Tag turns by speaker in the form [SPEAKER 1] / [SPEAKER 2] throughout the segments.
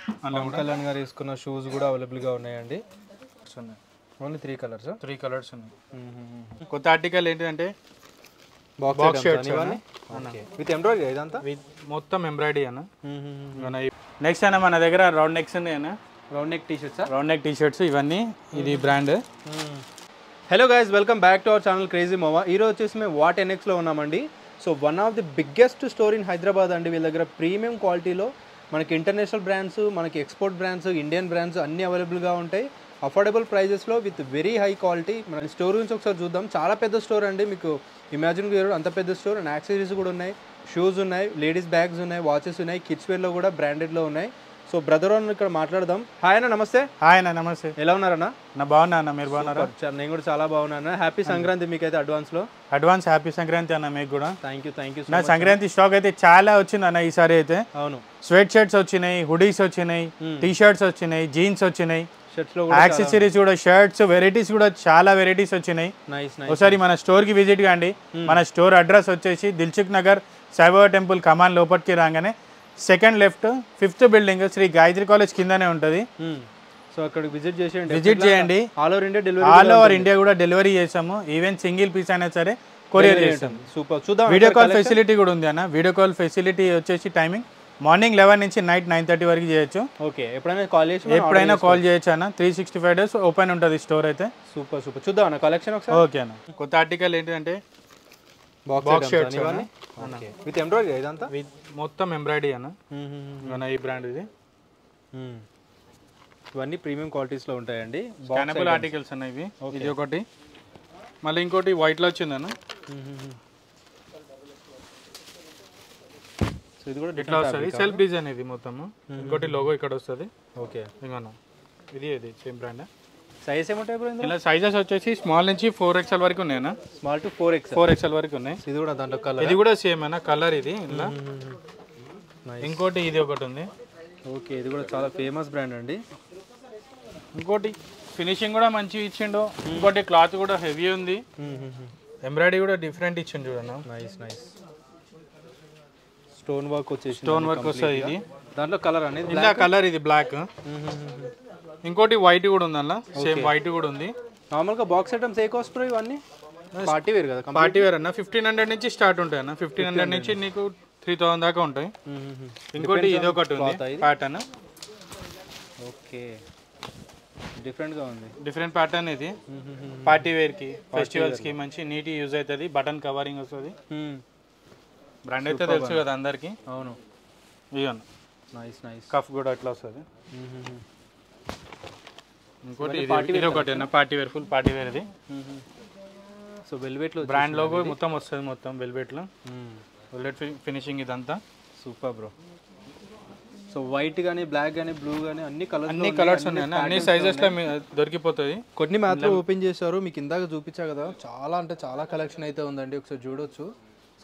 [SPEAKER 1] పవన్ కళ్యాణ్ గారు వేసుకున్న షూస్ కూడా అవైలబుల్గా ఉన్నాయండి. Only 3 colours.
[SPEAKER 2] 3 కలర్స్ ఉన్నాయి. కొత్త ఆర్టికల్ ఏంటంటే
[SPEAKER 1] బాక్స్ షర్ట్స్ విత్ ఎంబ్రాయిడరీ ఇదంతా
[SPEAKER 2] మొత్తం ఎంబ్రాయిడరీ అన్న. నెక్స్ట్ అన్న మన దగ్గర రౌండ్ నెక్స్ ఉన్నాయి అన్న.
[SPEAKER 1] Round neck T-shirts.
[SPEAKER 2] Round neck T-shirts ఇవన్నీ. ఇది brand.
[SPEAKER 1] Hello guys, welcome back to our channel crazy మోవా. ఈరోజు వచ్చేసి మేము వాట్ ఎన్ఎక్స్లో ఉన్నామండి. So one of the biggest store in Hyderabad అండి. వీళ్ళ దగ్గర ప్రీమియం క్వాలిటీలో మనకి ఇంటర్నేషనల్ బ్రాండ్స్, మనకి ఎక్స్పోర్ట్ బ్రాండ్స్, ఇండియన్ బ్రాండ్స్ అన్నీ అవైలబుల్గా ఉంటాయి అఫోర్డబుల్ ప్రైజెస్లో విత్ వెరీ హై క్వాలిటీ. మన స్టోర్ గురించి ఒకసారి చూద్దాం. చాలా పెద్ద స్టోర్ అండి, మీకు ఇమాజిన్ చేయరు అంత పెద్ద స్టోర్. అండ్ యాక్సెసరీస్ కూడా ఉన్నాయి, షూస్ ఉన్నాయి, లేడీస్ బ్యాగ్స్ ఉన్నాయి, వాచెస్ ఉన్నాయి, కిడ్స్ వేర్లో కూడా బ్రాండెడ్లో ఉన్నాయి. సో బ్రదర్ అని ఇక్కడ మాట్లాడదాం. హాయ్ అన్న, నమస్తే.
[SPEAKER 2] హాయ్ అన్న, నమస్తే.
[SPEAKER 1] ఎలా ఉన్నారన్నా?
[SPEAKER 2] నా బాగున్నా అన్న, మీరు బాగున్నారా?
[SPEAKER 1] నేను కూడా చాలా బాగున్నాను. హ్యాపీ సంక్రాంతి మీకైతే అడ్వాన్స్లో.
[SPEAKER 2] అడ్వాన్స్ హ్యాపీ సంక్రాంతి అన్న మీకు కూడా.
[SPEAKER 1] Thank you.
[SPEAKER 2] నా సంక్రాంతి స్టాక్ అయితే చాలా వచ్చింది అన్న ఈసారి అయితే.
[SPEAKER 1] అవును,
[SPEAKER 2] స్వెట్ షర్ట్స్ వచ్చినాయి, హుడీస్ వచ్చినాయి, టీ షర్ట్స్ వచ్చినాయి, జీన్స్ వచ్చినాయి, యాక్సెసరీస్ కూడా, షర్ట్స్ వెరైటీస్ కూడా చాలా వెరైటీస్ వచ్చినాయి. ఒకసారి మన స్టోర్కి విజిట్ కాండి. మన స్టోర్ అడ్రస్ వచ్చేసి దిల్సుఖ్ నగర్ సాయిబాబా టెంపుల్ కమాన్ లోపలికి రాగానే second left 5th building Shri Gayatri college కిందనే ఉంటుంది.
[SPEAKER 1] సో అక్కడికి విజిట్
[SPEAKER 2] చేయండి. ఆల్ ఓవర్ ఇండియా కూడా డెలివరీ చేసాము. ఈవెన్ సింగిల్ పీస్ అయినా సరే కొరియర్ చేస్తాం.
[SPEAKER 1] సూపర్. చూద్దాం.
[SPEAKER 2] వీడియో కాల్ ఫెసిలిటీ కూడా ఉంది అన్న. వీడియో కాల్ ఫెసిలిటీ వచ్చేసి టైమింగ్ మార్నింగ్ 11 నుంచి నైట్ 9:30 వరకు చేయొచ్చు.
[SPEAKER 1] ఓకే, ఎప్పుడైనా
[SPEAKER 2] కాల్ చేయొచ్చు అన్న. 365 days ఓపెన్ ఉంటుంది స్టోర్ అయితే.
[SPEAKER 1] సూపర్. చూద్దాం అన్న కలెక్షన్ ఒకసారి.
[SPEAKER 2] ఓకే అన్న. కొత్త ఆర్టికల్ ఏంటంటే బాక్స్ షర్ట్స్
[SPEAKER 1] విత్ ఎంబ్రాయిడరీ ఇదంతా.
[SPEAKER 2] మొత్తం ఎంబ్రాయిడరీ అన్న. ఈ బ్రాండ్ ఇది.
[SPEAKER 1] ఇవన్నీ ప్రీమియం క్వాలిటీస్లో ఉంటాయండి.
[SPEAKER 2] స్కానబుల్ ఆర్టికల్స్ అన్న ఇవి. ఇది ఒకటి, మళ్ళీ ఇంకోటి వైట్లో వచ్చిందన్న.
[SPEAKER 1] ఇది కూడా
[SPEAKER 2] ఇట్లా వస్తుంది, సెల్ఫ్ డిజైన్ ఇది మొత్తము. ఇంకోటి లోగో ఇక్కడ వస్తుంది.
[SPEAKER 1] ఓకే,
[SPEAKER 2] ఇంకా ఇది సేమ్ బ్రాండ్.
[SPEAKER 1] సైజ్ ఏముంటాయి బ్రో?
[SPEAKER 2] ఇలా సైజెస్ వచ్చేసి స్మాల్ నుంచి 4XL వరకు ఉన్నాయన్నా.
[SPEAKER 1] స్మాల్ టు 4XL
[SPEAKER 2] వరకు ఉన్నాయి.
[SPEAKER 1] ఇది కూడా దాంట్లో కలర్,
[SPEAKER 2] ఇది కూడా సేమ్ అన్న కలర్ ఇది. ఇలా ఇంకోటి ఇది ఒకటి ఉంది.
[SPEAKER 1] ఓకే, ఇది కూడా చాలా ఫేమస్ బ్రాండ్ అండి.
[SPEAKER 2] ఇంకోటి ఫినిషింగ్ కూడా మంచిగా ఇచ్చిండు. ఇంకోటి క్లాత్ కూడా హెవీ ఉంది. ఎంబ్రాయిడరీ కూడా డిఫరెంట్ ఇచ్చిండు చూడన్న.
[SPEAKER 1] నైస్. స్టోన్ వర్క్
[SPEAKER 2] వస్తుంది ఇది.
[SPEAKER 1] దాంట్లో కలర్ అనేది
[SPEAKER 2] ఇలా కలర్ ఇది బ్లాక్. ఇంకోటి వైట్ కూడా ఉంది అన్న. సేమ్ వైట్ కూడా ఉంది.
[SPEAKER 1] నార్మల్గా బాక్స్ ఐటమ్స్ ఏ కాస్ట్ బ్రో ఇవన్నీ? పార్టీ వేర్ కదా.
[SPEAKER 2] పార్టీ వేర్ అన్న 1500 నుంచి స్టార్ట్ ఉంటాయి అన్న. 1500 నుంచి నీకు 3000 దాకా ఉంటాయి. ఇంకోటి ఇది ఒకటి ఉంది ప్యాటర్న్.
[SPEAKER 1] ఓకే, డిఫరెంట్గా ఉంది.
[SPEAKER 2] డిఫరెంట్ ప్యాటర్న్ ఇది. పార్టీ వేర్కి, ఫెస్టివల్స్కి మంచి నీట్ యూజ్ అవుతుంది. బటన్ కవరింగ్ వస్తుంది. బ్రాండ్ అయితే తెలుసు కదా అందరికి.
[SPEAKER 1] అవును,
[SPEAKER 2] ఇవన్న.
[SPEAKER 1] నైస్.
[SPEAKER 2] కఫ్ కూడా అట్లా వస్తుంది. ఇంకోటి ఇది ఒకటి అన్న party wear, full party wear ఇది.
[SPEAKER 1] సో వెల్వెట్లో
[SPEAKER 2] బ్రాండ్ లోగో మొత్తం వస్తుంది. మొత్తం వెల్వెట్లో వెల్వెట్ ఫినిషింగ్ ఇదంతా.
[SPEAKER 1] Super bro. సో వైట్ కానీ, బ్లాక్ కానీ, బ్లూ కానీ అన్ని
[SPEAKER 2] కలర్స్ ఉన్నాయి. అన్ని సైజెస్ లో దొరికిపోతుంది.
[SPEAKER 1] కొన్ని మాత్రం ఓపెన్ చేశారు, మీకు ఇందాక చూపించా కదా. చాలా అంటే చాలా కలెక్షన్ అయితే ఉందండి, ఒకసారి చూడొచ్చు.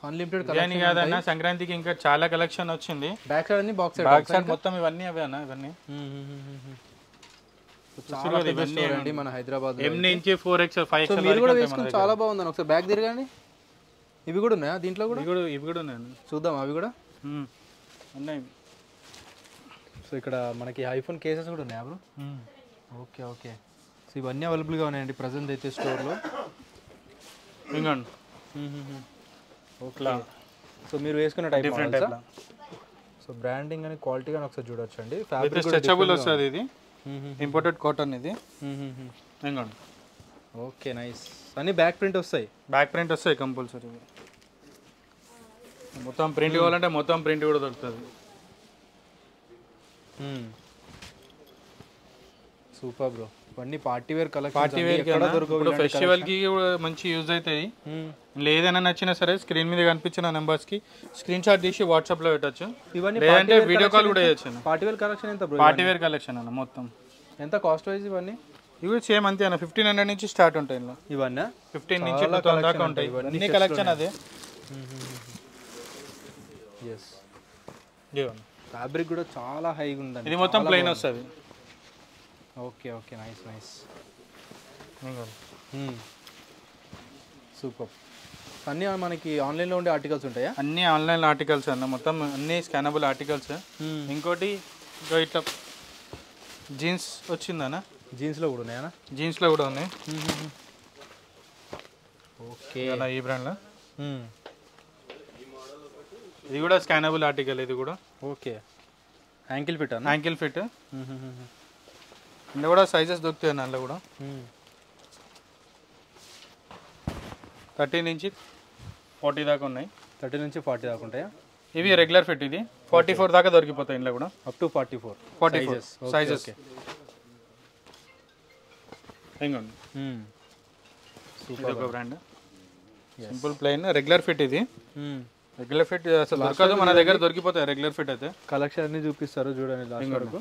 [SPEAKER 1] అన్లిమిటెడ్ కలెక్షన్
[SPEAKER 2] కాదన్న. సంక్రాంతికి ఇంకా చాలా కలెక్షన్ వచ్చింది.
[SPEAKER 1] బ్యాక్ సైడ్ అన్ని బాక్స్
[SPEAKER 2] సైడ్ మొత్తం ఇవన్నీ అవే అన్న. ఇవన్నీ
[SPEAKER 1] చాలా పెద్ద స్టోర్ అండి మన హైదరాబాద్.
[SPEAKER 2] M నుంచి 4XL 5XL
[SPEAKER 1] మీరు కూడా వేసుకుని చాలా బాగుంది. ఒకసారి బ్యాగ్ తిరగండి. ఇవి కూడా ఉన్నాయా దీంట్లో? కూడా
[SPEAKER 2] ఇవి కూడా ఉన్నాయి.
[SPEAKER 1] చూద్దాం అవి కూడా
[SPEAKER 2] ఉన్నాయి.
[SPEAKER 1] సో ఇక్కడ మనకి ఐఫోన్ కేసెస్ కూడా ఉన్నాయా బ్రో? ఓకే. సో ఇవన్నీ అవైలబుల్గా ఉన్నాయండి ప్రజెంట్ అయితే స్టోర్లో.
[SPEAKER 2] ఇంకోండి.
[SPEAKER 1] ఓకే, సో మీరు వేసుకున్న టైప్ డిఫరెంట్. సో బ్రాండింగ్ అని క్వాలిటీ కానీ ఒకసారి చూడొచ్చు అండి. ఫ్యాబ్రిక్
[SPEAKER 2] స్ట్రెచబుల్ వస్తుంది. ఇది ఇంపోర్టెడ్ కాటన్ ఇది. ఇంకోండి.
[SPEAKER 1] Okay, nice. అన్ని బ్యాక్ ప్రింట్ వస్తాయి.
[SPEAKER 2] కంపల్సరీ. మొత్తం ప్రింట్ కావాలంటే మొత్తం ప్రింట్ కూడా దొరుకుతుంది.
[SPEAKER 1] Super bro. ఇవన్నీ party wear collection.
[SPEAKER 2] Party wear ఇప్పుడు ఫెస్టివల్ కి మంచి యూజ్ అవుతాయి. లేదైనా నచ్చినా సరే స్క్రీన్ మీద కనిపించిన నెంబర్స్ కి స్క్రీన్ షాట్ తీసి వాట్సాప్ లో పెట్టచ్చు. లేదంటే వీడియో కాల్ కూడా చేయొచ్చు.
[SPEAKER 1] పార్టీ వేర్ కలెక్షన్ ఎంత బ్రో?
[SPEAKER 2] పార్టీ వేర్ కలెక్షన్ అన్న మొత్తం.
[SPEAKER 1] ఎంత కాస్ట్ వైజ్ ఇవన్నీ?
[SPEAKER 2] ఇవి సేమ్ అంతే అన్న. 1500 నుంచి స్టార్ట్ ఉంటాయి.
[SPEAKER 1] ఇవన్నీ
[SPEAKER 2] 15 నుంచి 2000 దాకా ఉంటాయి. అన్ని కలెక్షన్ అదే.
[SPEAKER 1] ఫ్యాబ్రిక్ కూడా చాలా హైగా ఉందండి.
[SPEAKER 2] ఇది మొత్తం ప్లెయిన్ వస్తుంది.
[SPEAKER 1] Okay, nice. సూపర్. అన్నీ మనకి ఆన్లైన్లో ఉండే ఆర్టికల్స్ ఉంటాయా?
[SPEAKER 2] అన్ని ఆన్లైన్ ఆర్టికల్స్ అన్న. మొత్తం అన్ని స్కానబుల్ ఆర్టికల్స్. ఇంకోటి ఇట్లా జీన్స్ వచ్చిందన్న,
[SPEAKER 1] జీన్స్లో కూడా ఉన్నాయా?
[SPEAKER 2] జీన్స్లో కూడా ఉన్నాయి.
[SPEAKER 1] ఓకే
[SPEAKER 2] అలా ఈ బ్రాండ్లో. ఇది కూడా స్కానబుల్ ఆర్టికల్, ఇది కూడా.
[SPEAKER 1] ఓకే యాంకిల్ ఫిట్ అన్న?
[SPEAKER 2] Ankle fit. ఇందులో కూడా సైజెస్ దొరుకుతాయి అన్న. అందులో కూడా 30 నుంచి 40 దాకా ఉన్నాయి.
[SPEAKER 1] 30 నుంచి 40 దాకా ఉంటాయా?
[SPEAKER 2] ఇవి రెగ్యులర్ ఫిట్. ఇది 44 దాకా దొరికిపోతాయి ఇందులో కూడా.
[SPEAKER 1] Up to 44
[SPEAKER 2] sizes. ఇంకోండి ఇది ఒక brand, simple plain regular fit. ఇది రెగ్యులర్ ఫిట్ అసలు దొరకదు, మన దగ్గర దొరికిపోతాయి రెగ్యులర్ ఫిట్ అయితే.
[SPEAKER 1] కలెక్షన్ అన్ని చూపిస్తారు చూడండి లాస్ట్ వరకు.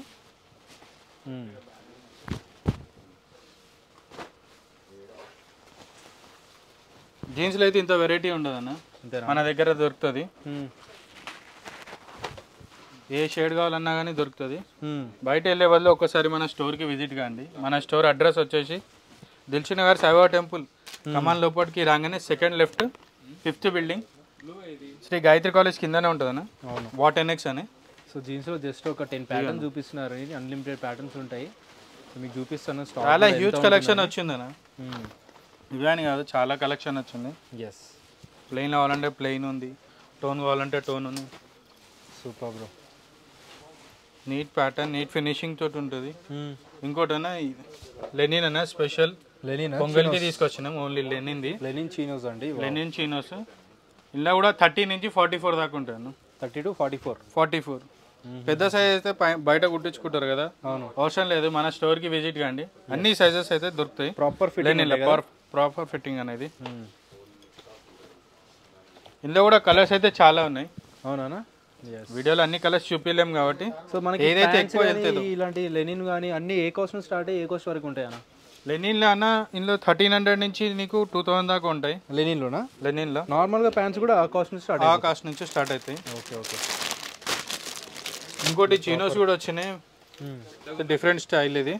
[SPEAKER 2] జీన్స్లో అయితే ఇంత వెరైటీ ఉండదు అన్న, మన దగ్గర దొరుకుతుంది. ఏ షేడ్ కావాలన్నా కానీ దొరుకుతుంది. బయట వెళ్ళే వాళ్ళు ఒక్కసారి మన స్టోర్కి విజిట్ కాండి. మన స్టోర్ అడ్రస్ వచ్చేసి దిల్షుక్ నగర్ సాయిబాబా టెంపుల్ కమాన్ లోపలికి రాగానే second left 5th building, Shri Gayatri college కిందనే ఉంటుంది అన్న. వాట్ ఎన్ఎక్స్ అని.
[SPEAKER 1] సో జీన్స్లో జస్ట్ ఒక 10 ప్యాటర్న్ చూపిస్తున్నారు. అన్లిమిటెడ్ ప్యాటర్న్స్ ఉంటాయి, మీకు చూపిస్తాను.
[SPEAKER 2] చాలా హ్యూజ్ కలెక్షన్ వచ్చిందన్న. ఇవే అని కాదు, చాలా కలెక్షన్ వచ్చింది.
[SPEAKER 1] ఎస్,
[SPEAKER 2] ప్లెయిన్ కావాలంటే ప్లెయిన్ ఉంది, టోన్ కావాలంటే టోన్ ఉంది.
[SPEAKER 1] Super bro.
[SPEAKER 2] Neat pattern, neat finishing తోటి ఉంటుంది. ఇంకోటి అన్న లెనిన్ అన్న, స్పెషల్ లెనిన్ పొంగల్కి తీసుకొచ్చినాం. ఓన్లీ లెనిన్ది.
[SPEAKER 1] లెనిన్ చీనోస్ అండి.
[SPEAKER 2] Linen chinos. ఇలా కూడా 30 నుంచి 44 దాకా ఉంటాయి.
[SPEAKER 1] 30 to
[SPEAKER 2] 44. పెద్ద సైజ్ అయితే బయట కుట్టించుకుంటారు కదా, అవసరం లేదు. మన స్టోర్కి విజిట్ కాండి, అన్ని సైజెస్ అయితే దొరుకుతాయి.
[SPEAKER 1] ప్రాపర్ ఫిట్టింగ్,
[SPEAKER 2] ప్రాపర్ ఫిట్టింగ్ అనేది. ఇందులో కూడా కలర్స్ అయితే చాలా ఉన్నాయి.
[SPEAKER 1] అవునా?
[SPEAKER 2] వీడియోలో అన్ని కలర్స్ చూపించలేం కాబట్టి.
[SPEAKER 1] సో మనకి ఏదైతే ఎక్కువ ఇలాంటి లెనిన్ కానీ అన్ని ఏ కాస్ట్ నుంచి స్టార్ట్ అయ్యి ఏ కాస్ట్ వరకు ఉంటాయి అన్న?
[SPEAKER 2] లెనిన్లో అన్న ఇందులో 1300 నుంచి నీకు 2000 దాకా ఉంటాయి.
[SPEAKER 1] లెనిన్లోనా?
[SPEAKER 2] లెనిన్లో.
[SPEAKER 1] నార్మల్గా ప్యాంట్స్ కూడా ఆ కాస్ట్ నుంచి స్టార్ట్,
[SPEAKER 2] ఆ కాస్ట్ నుంచి స్టార్ట్ అవుతాయి.
[SPEAKER 1] Okay okay.
[SPEAKER 2] ఇంకోటి చీనోస్ కూడా వచ్చినాయి, డిఫరెంట్ స్టైల్. ఇది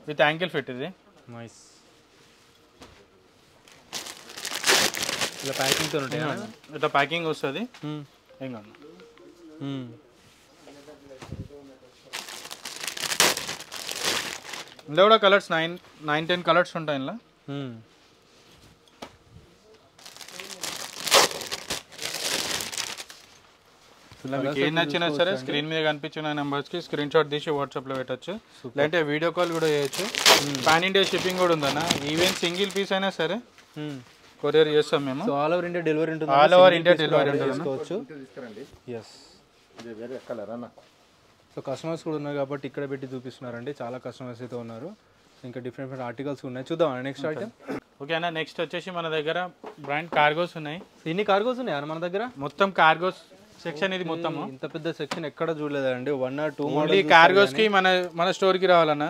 [SPEAKER 2] విత్ యాంకిల్ ఫిట్. ఇది
[SPEAKER 1] నైస్. ఇలా ప్యాకింగ్తో ఉంటాయి,
[SPEAKER 2] ఇట్లా ప్యాకింగ్ వస్తుంది. ఇంకా ఇందులో కూడా కలర్స్ 9-10 కలర్స్ ఉంటాయి. ఇందులో ఏం నచ్చినా సరే స్క్రీన్ మీద కనిపించిన నెంబర్స్కి స్క్రీన్ షాట్ తీసి వాట్సాప్లో పెట్టచ్చు, లేదంటే వీడియో కాల్ కూడా చేయొచ్చు. పాన్ ఇండియా షిప్పింగ్ కూడా ఉందన్న. ఈవెన్ సింగిల్ పీస్ అయినా సరే కొరియర్ చేస్తాం మేము.
[SPEAKER 1] ఆల్ ఓవర్ ఇండియా డెలివరీ ఉంటుంది.
[SPEAKER 2] ఆల్ ఓవర్ ఇండియా డెలివరీ ఉంటుంది.
[SPEAKER 1] ఎస్. సో కస్టమర్స్ కూడా ఉన్నారు కాబట్టి ఇక్కడ పెట్టి చూపిస్తున్నారండి. చాలా కస్టమర్స్ అయితే ఉన్నారు. ఇంకా డిఫరెంట్ ఆర్టికల్స్ ఉన్నాయి, చూద్దాం నెక్స్ట్ ఐటమ్.
[SPEAKER 2] ఓకే అన్న, నెక్స్ట్ వచ్చేసి మన దగ్గర బ్రాండ్ కార్గోస్ ఉన్నాయి.
[SPEAKER 1] ఎన్ని కార్గోస్ ఉన్నాయి మన దగ్గర?
[SPEAKER 2] మొత్తం కార్గోస్ సెక్షన్ ఇది. మొత్తం
[SPEAKER 1] ఇంత పెద్ద సెక్షన్ ఎక్కడ చూడలేదండి. 1 or 2
[SPEAKER 2] ఓన్లీ కార్గోస్ కి మన స్టోర్ కి రావాలన్నా.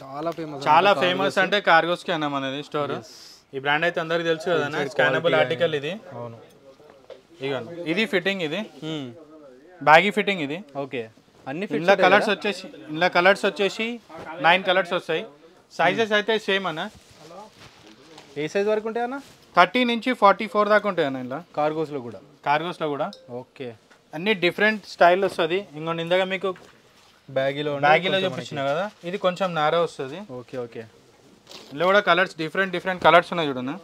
[SPEAKER 2] చాలా ఫేమస్ అంటే కార్గోస్ కి అన్న మనది స్టోర్. ఈ బ్రాండ్ అయితే అందరికి తెలుసు కదా, స్కానబుల్ ఆర్టికల్ ఇది.
[SPEAKER 1] అవును.
[SPEAKER 2] ఇది ఫిట్టింగ్, ఇది బ్యాగీ ఫిట్టింగ్. ఇది ఓకే.
[SPEAKER 1] అన్ని
[SPEAKER 2] ఇందులో కలర్స్ వచ్చేసి 9 కలర్స్ వస్తాయి. సైజెస్ అయితే సేమ్ అన్న.
[SPEAKER 1] ఏ సైజ్ వరకు ఉంటాయి అన్న?
[SPEAKER 2] 30 నుంచి 44 దాకా ఉంటాయి అన్న. ఇలా
[SPEAKER 1] కార్గోస్లో కూడా ఓకే.
[SPEAKER 2] అన్ని డిఫరెంట్ స్టైల్ వస్తుంది. ఇంకొన్ని ఇందాక మీకు
[SPEAKER 1] బ్యాగీలో
[SPEAKER 2] చూపించిన కదా, ఇది కొంచెం నారా వస్తుంది.
[SPEAKER 1] Okay okay.
[SPEAKER 2] ఇందులో కూడా కలర్స్ డిఫరెంట్ కలర్స్ ఉన్నాయి చూడన్నా.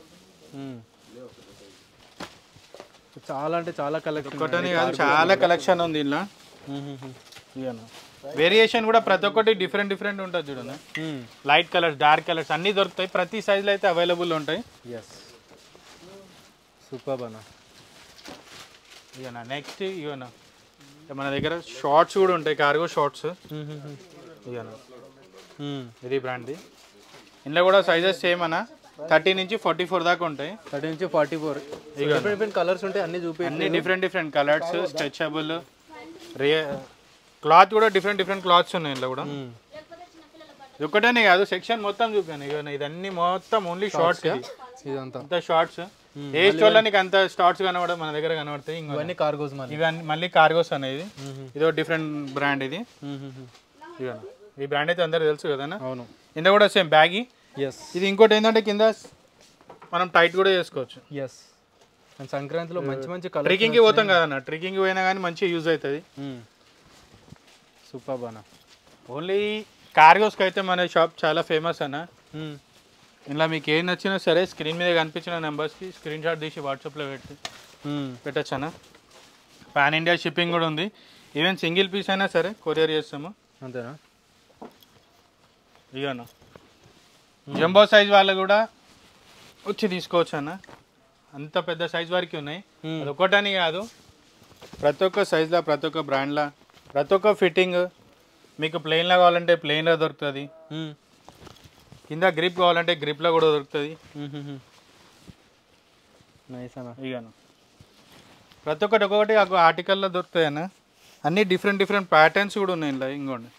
[SPEAKER 1] చాలా అంటే చాలా కలెక్షన్,
[SPEAKER 2] ఒకటని కాదు చాలా కలెక్షన్ ఉంది ఇలా. వేరియేషన్ కూడా ప్రతి ఒక్కటి డిఫరెంట్ ఉంటుంది చూడన్నా. లైట్ కలర్స్, డార్క్ కలర్స్ అన్నీ దొరుకుతాయి. ప్రతి సైజులో అయితే అవైలబుల్ ఉంటాయి.
[SPEAKER 1] ఎస్, సూపర్ అన్న.
[SPEAKER 2] ఇవన్నా నెక్స్ట్ ఇవన్నా మన దగ్గర షార్ట్స్ కూడా ఉంటాయి, కార్గో షార్ట్స్. ఇవన్నా ఇది బ్రాండ్ది. ఇందులో కూడా సైజెస్ సేమ్ అన్న. 30 నుంచి 44 దాకా ఉంటాయి.
[SPEAKER 1] 30 నుంచి 44 డిఫరెంట్ కలర్స్ ఉంటాయి. అన్ని చూపి
[SPEAKER 2] అన్ని డిఫరెంట్ కలర్స్, స్ట్రెచబుల్. క్లాత్ కూడా డిఫరెంట్ క్లాత్స్ ఉన్నాయి ఇందులో కూడా. ఒకటనే కాదు, సెక్షన్ మొత్తం చూపాను. ఇదన్నీ మొత్తం ఓన్లీ షార్ట్స్. ఇదంతా షార్ట్స్. ఏ స్టోర్లో నీకు అంత షార్ట్స్ కనబడదు, మన దగ్గర కనబడతాయి.
[SPEAKER 1] ఇవన్నీ కార్గోస్.
[SPEAKER 2] ఇవన్నీ మళ్ళీ కార్గోస్ అనేది. ఇదో డిఫరెంట్ బ్రాండ్ ఇది. ఈ బ్రాండ్ అయితే అందరూ తెలుసు కదా.
[SPEAKER 1] అవును.
[SPEAKER 2] ఇందులో కూడా సేమ్ బ్యాగీ. ఇది ఇంకోటి ఏంటంటే కింద మనం టైట్ కూడా చేసుకోవచ్చు.
[SPEAKER 1] ఎస్, సంక్రాంతిలో మంచి కలర్.
[SPEAKER 2] ట్రెక్కింగ్కి పోతాం కదన్న, ట్రెక్కింగ్ పోయినా కానీ మంచిగా యూజ్ అవుతుంది.
[SPEAKER 1] సూపర్ అన్న.
[SPEAKER 2] ఓన్లీ కార్గోస్కి అయితే మన షాప్ చాలా ఫేమస్ అన్న. ఇలా మీకు ఏం నచ్చినా సరే స్క్రీన్ మీద కనిపించిన నెంబర్స్కి స్క్రీన్ షాట్ తీసి వాట్సాప్లో పెట్టచ్చు అన్న. పాన్ ఇండియా షిప్పింగ్ కూడా ఉంది. ఈవెన్ సింగిల్ పీస్ అయినా సరే కొరియర్ చేస్తాము.
[SPEAKER 1] అంతేనా?
[SPEAKER 2] ఇవన్న జంబో సైజ్ వాళ్ళు కూడా వచ్చి తీసుకోవచ్చు అన్న. అంత పెద్ద సైజ్ వరకు ఉన్నాయి. అది ఒకటని కాదు, ప్రతి ఒక్క సైజ్లో, ప్రతి ఒక్క బ్రాండ్లో, ప్రతి ఒక్క ఫిట్టింగ్ మీకు ప్లెయిన్లో కావాలంటే ప్లెయిన్లో దొరుకుతుంది. కింద గ్రిప్ కావాలంటే గ్రిప్లో కూడా దొరుకుతుంది.
[SPEAKER 1] నైస్ అన్న.
[SPEAKER 2] ఇక ప్రతి ఒక్కటి ఒక్కొక్కటి ఆర్టికల్లో దొరుకుతాయి అన్న. అన్ని డిఫరెంట్ డిఫరెంట్ ప్యాటర్న్స్ కూడా ఉన్నాయి ఇలా. ఇంకోండి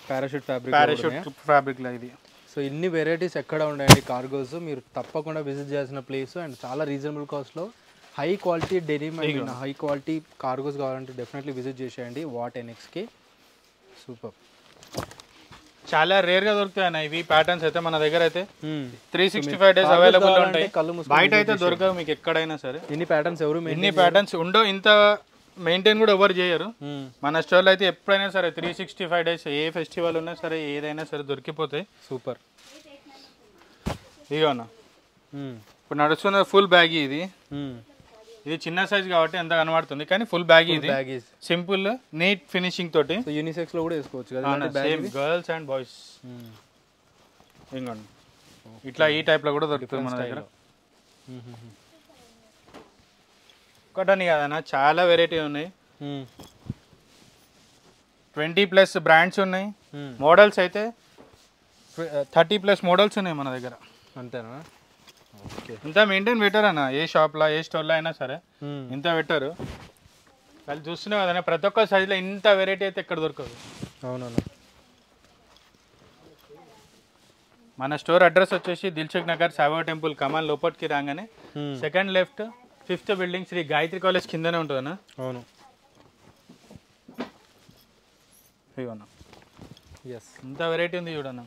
[SPEAKER 1] పారాషూట్
[SPEAKER 2] ఫ్యాబ్రిక్లో ఇది.
[SPEAKER 1] సో ఇన్ని వెరైటీస్ ఎక్కడ ఉన్నాయండి కార్గోస్, మీరు తప్పకుండా విజిట్ చేయాల్సిన ప్లేస్. అండ్ చాలా రీజనబుల్ కాస్ట్లో high quality denim and high quality cargos కావాలంటే డెఫినెట్లీ విజిట్ చేసేయండి వాట్ ఎన్ఎక్స్కి. సూపర్.
[SPEAKER 2] చాలా రేర్గా దొరుకుతాయి అన్న ఇవి ప్యాటర్న్స్ అయితే. మన దగ్గర అయితే 365 days అవైలబుల్ ఉంటాయి. బయట అయితే దొరకవు మీకు ఎక్కడైనా సరే.
[SPEAKER 1] ఇన్ని ప్యాటర్న్స్ ఎవరు
[SPEAKER 2] ఇన్ని ప్యాటర్న్స్ ఉండవు, ఇంత మెయింటైన్ కూడా ఎవరు చేయరు. మన స్టోర్లో అయితే ఎప్పుడైనా సరే 365 days ఏ ఫెస్టివల్ ఉన్నా సరే ఏదైనా సరే దొరికిపోతాయి.
[SPEAKER 1] సూపర్.
[SPEAKER 2] ఇగోనా ఇప్పుడు నడుస్తున్న ఫుల్ బ్యాగీ ఇది. ఇది చిన్న సైజ్ కాబట్టి ఎంత కనబడుతుంది, కానీ ఫుల్ బ్యాగీ ఇది. సింపుల్ నీట్ ఫినిషింగ్ తోటి
[SPEAKER 1] యూనిసెక్స్ లో కూడా వేసుకోవచ్చు కదా,
[SPEAKER 2] సేమ్ గర్ల్స్ అండ్ బాయ్స్. ఇంకోండి ఇట్లా ఈ టైప్ లో కూడా దొరుకుతుంది మన దగ్గర. ఒకటని కాదన్న చాలా వెరైటీ ఉన్నాయి. 20+ బ్రాండ్స్ ఉన్నాయి. మోడల్స్ అయితే 30+ మోడల్స్ ఉన్నాయి మన దగ్గర.
[SPEAKER 1] అంతేనా? ఓకే.
[SPEAKER 2] ఇంత మెయింటైన్ బెటర్ అన్న. ఏ షాప్లో ఏ స్టోర్లో అయినా సరే ఇంత బెటరు. వాళ్ళు చూస్తున్నావు కదన్నా ప్రతి ఒక్క సైజులో ఇంత వెరైటీ అయితే ఎక్కడ దొరకదు.
[SPEAKER 1] అవునన్నా.
[SPEAKER 2] మన స్టోర్ అడ్రస్ వచ్చేసి దిల్సుఖ్ నగర్ సాయిబాబా టెంపుల్ కమాన్ లోపలికి రాగానే second left 5th building Shri Gayatri college కిందనే ఉంటుందన్న.
[SPEAKER 1] అవును.
[SPEAKER 2] ఇవన్నా
[SPEAKER 1] ఎస్,
[SPEAKER 2] ఇంత వెరైటీ ఉంది చూడన్న.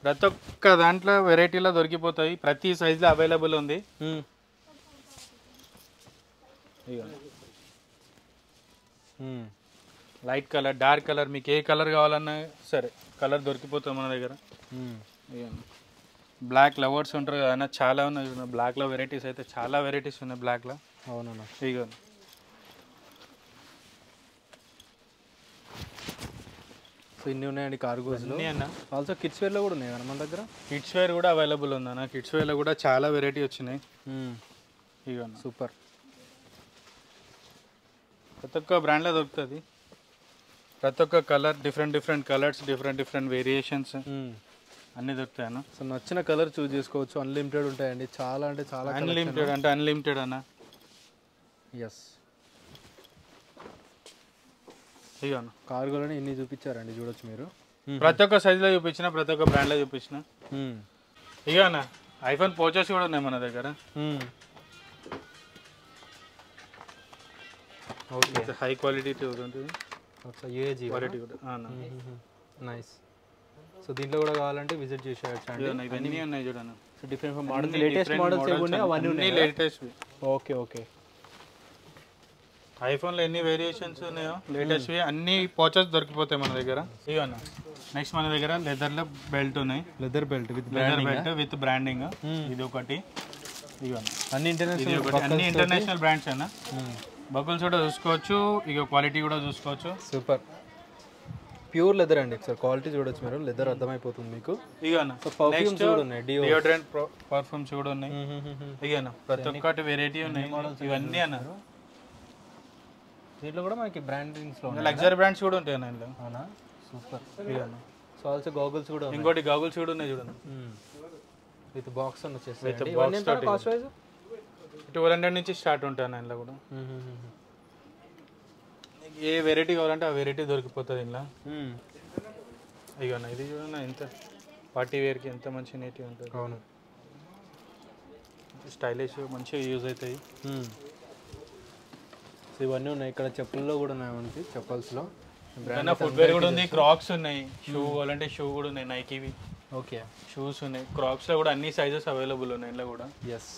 [SPEAKER 2] ప్రతి ఒక్క దాంట్లో వెరైటీలో దొరికిపోతాయి. ప్రతి సైజులో అవైలబుల్ ఉంది. లైట్ కలర్, డార్క్ కలర్, మీకు ఏ కలర్ కావాలన్నా సరే కలర్ దొరికిపోతుంది మన దగ్గర. బ్లాక్ లవర్స్ ఉంటారు కదా, చాలా ఉన్నాయి. బ్లాక్లో వెరైటీస్ అయితే చాలా వెరైటీస్ ఉన్నాయి బ్లాక్లో.
[SPEAKER 1] అవునన్నా.
[SPEAKER 2] ఇక
[SPEAKER 1] సో ఇన్ని ఉన్నాయండి కార్గోస్లో.
[SPEAKER 2] అన్న
[SPEAKER 1] ఆల్సో కిడ్స్ వేర్లో కూడా ఉన్నాయి కదా మన దగ్గర.
[SPEAKER 2] కిడ్స్ వేర్ కూడా అవైలబుల్ ఉందన్న. కిడ్స్ వేర్లో కూడా చాలా వెరైటీ వచ్చినాయి. ఇక
[SPEAKER 1] సూపర్.
[SPEAKER 2] ప్రతి ఒక్క బ్రాండ్లో దొరుకుతుంది. ప్రతి ఒక్క colour different colours, different variations అన్నీ దొరుకుతాయి అన్న.
[SPEAKER 1] సో నచ్చిన కలర్ చూస్ చేసుకోవచ్చు. అన్లిమిటెడ్ ఉంటాయండి. చాలా అంటే చాలా
[SPEAKER 2] అన్లిమిటెడ్ అన్న.
[SPEAKER 1] ఎస్.
[SPEAKER 2] ఇక అన్న
[SPEAKER 1] కార్గోలోనే ఇన్ని చూపించారండి, చూడొచ్చు మీరు.
[SPEAKER 2] ప్రతి ఒక్క సైజులో చూపించిన, ప్రతి ఒక్క బ్రాండ్లో చూపించిన. ఇక అన్న ఐఫోన్ పోచెస్ కూడా ఉన్నాయి మన దగ్గర. ఓకే, హై క్వాలిటీ ఉంటుంది. క్వాలిటీ కూడా
[SPEAKER 1] నైస్. సో దీంట్లో కూడా కావాలంటే విజిట్ చేసేయచ్చు.
[SPEAKER 2] ఇవన్నీ ఉన్నాయి చూడండి.
[SPEAKER 1] So different models, latest models ఏమున్నాయి అవన్నీ ఉన్నాయి.
[SPEAKER 2] లేటెస్ట్.
[SPEAKER 1] Okay okay.
[SPEAKER 2] ఐఫోన్లో ఎన్ని వేరియేషన్స్ ఉన్నాయో లేటెస్ట్వి అన్ని పోచెస్ దొరికిపోతాయి మన దగ్గర. ఇవన్న నెక్స్ట్ మన దగ్గర లెదర్లో బెల్ట్ ఉన్నాయి.
[SPEAKER 1] Leather belt
[SPEAKER 2] with branding. ఇది ఒకటి. ఇవన్న
[SPEAKER 1] అన్ని
[SPEAKER 2] ఇంటర్నేషనల్ బ్రాండ్స్ అన్న. బబుల్స్ కూడా చూసుకోవచ్చు, ఇక క్వాలిటీ కూడా చూసుకోవచ్చు.
[SPEAKER 1] సూపర్. ప్యూర్ లెదర్ అండి. ఒకసారి క్వాలిటీ చూడొచ్చు మీరు, లెదర్ అర్థమైపోతుంది మీకు.
[SPEAKER 2] ఇగనా
[SPEAKER 1] పర్ఫ్యూమ్స్ కూడా ఉన్నాయి,
[SPEAKER 2] డియోడ్రెంట్ పర్ఫ్యూమ్స్ కూడా ఉన్నాయి. ఇగనా ప్రతి ఒక్కటి వెరైటీ ఉన్నాయి. ఇవన్నీ అన్నారు.
[SPEAKER 1] దీంట్లో కూడా మనకి బ్రాండింగ్స్ లో
[SPEAKER 2] లగ్జరీ బ్రాండ్స్ కూడా ఉంటాయి అన్న.
[SPEAKER 1] అవునా? సూపర్. ఇగనా సో ఆల్సో గాగుల్స్ కూడా,
[SPEAKER 2] ఇంకోటి గాగుల్స్ కూడా ఉన్నాయి చూడండి.
[SPEAKER 1] విత్ బాక్స్ అని వచ్చేసి
[SPEAKER 2] విత్ బాక్స్ తోటి. కాస్ట్ వైస్ 1200 నుంచి స్టార్ట్ ఉంటాయి అన్న. ఇందులో కూడా ఏ వెరైటీ కావాలంటే ఆ వెరైటీ దొరికిపోతుంది ఇంట్లో. ఇక ఇది చూడన్నా ఎంత పార్టీ వేర్కి ఎంత మంచి నీట్గా ఉంటుంది.
[SPEAKER 1] అవును,
[SPEAKER 2] స్టైలిష్ మంచిగా యూజ్ అవుతాయి.
[SPEAKER 1] సో ఇవన్నీ ఉన్నాయి. ఇక్కడ చెప్పుల్లో కూడా ఉన్నాయి మనకి. చెప్పల్స్లో
[SPEAKER 2] ఫుట్వేర్ కూడా ఉంది. క్రాక్స్ ఉన్నాయి. షూ కావాలంటే షూ కూడా ఉన్నాయి, నైకీవి.
[SPEAKER 1] ఓకే,
[SPEAKER 2] షూస్ ఉన్నాయి. క్రాక్స్లో కూడా అన్ని సైజెస్ అవైలబుల్ ఉన్నాయి ఇంట్లో కూడా.
[SPEAKER 1] ఎస్.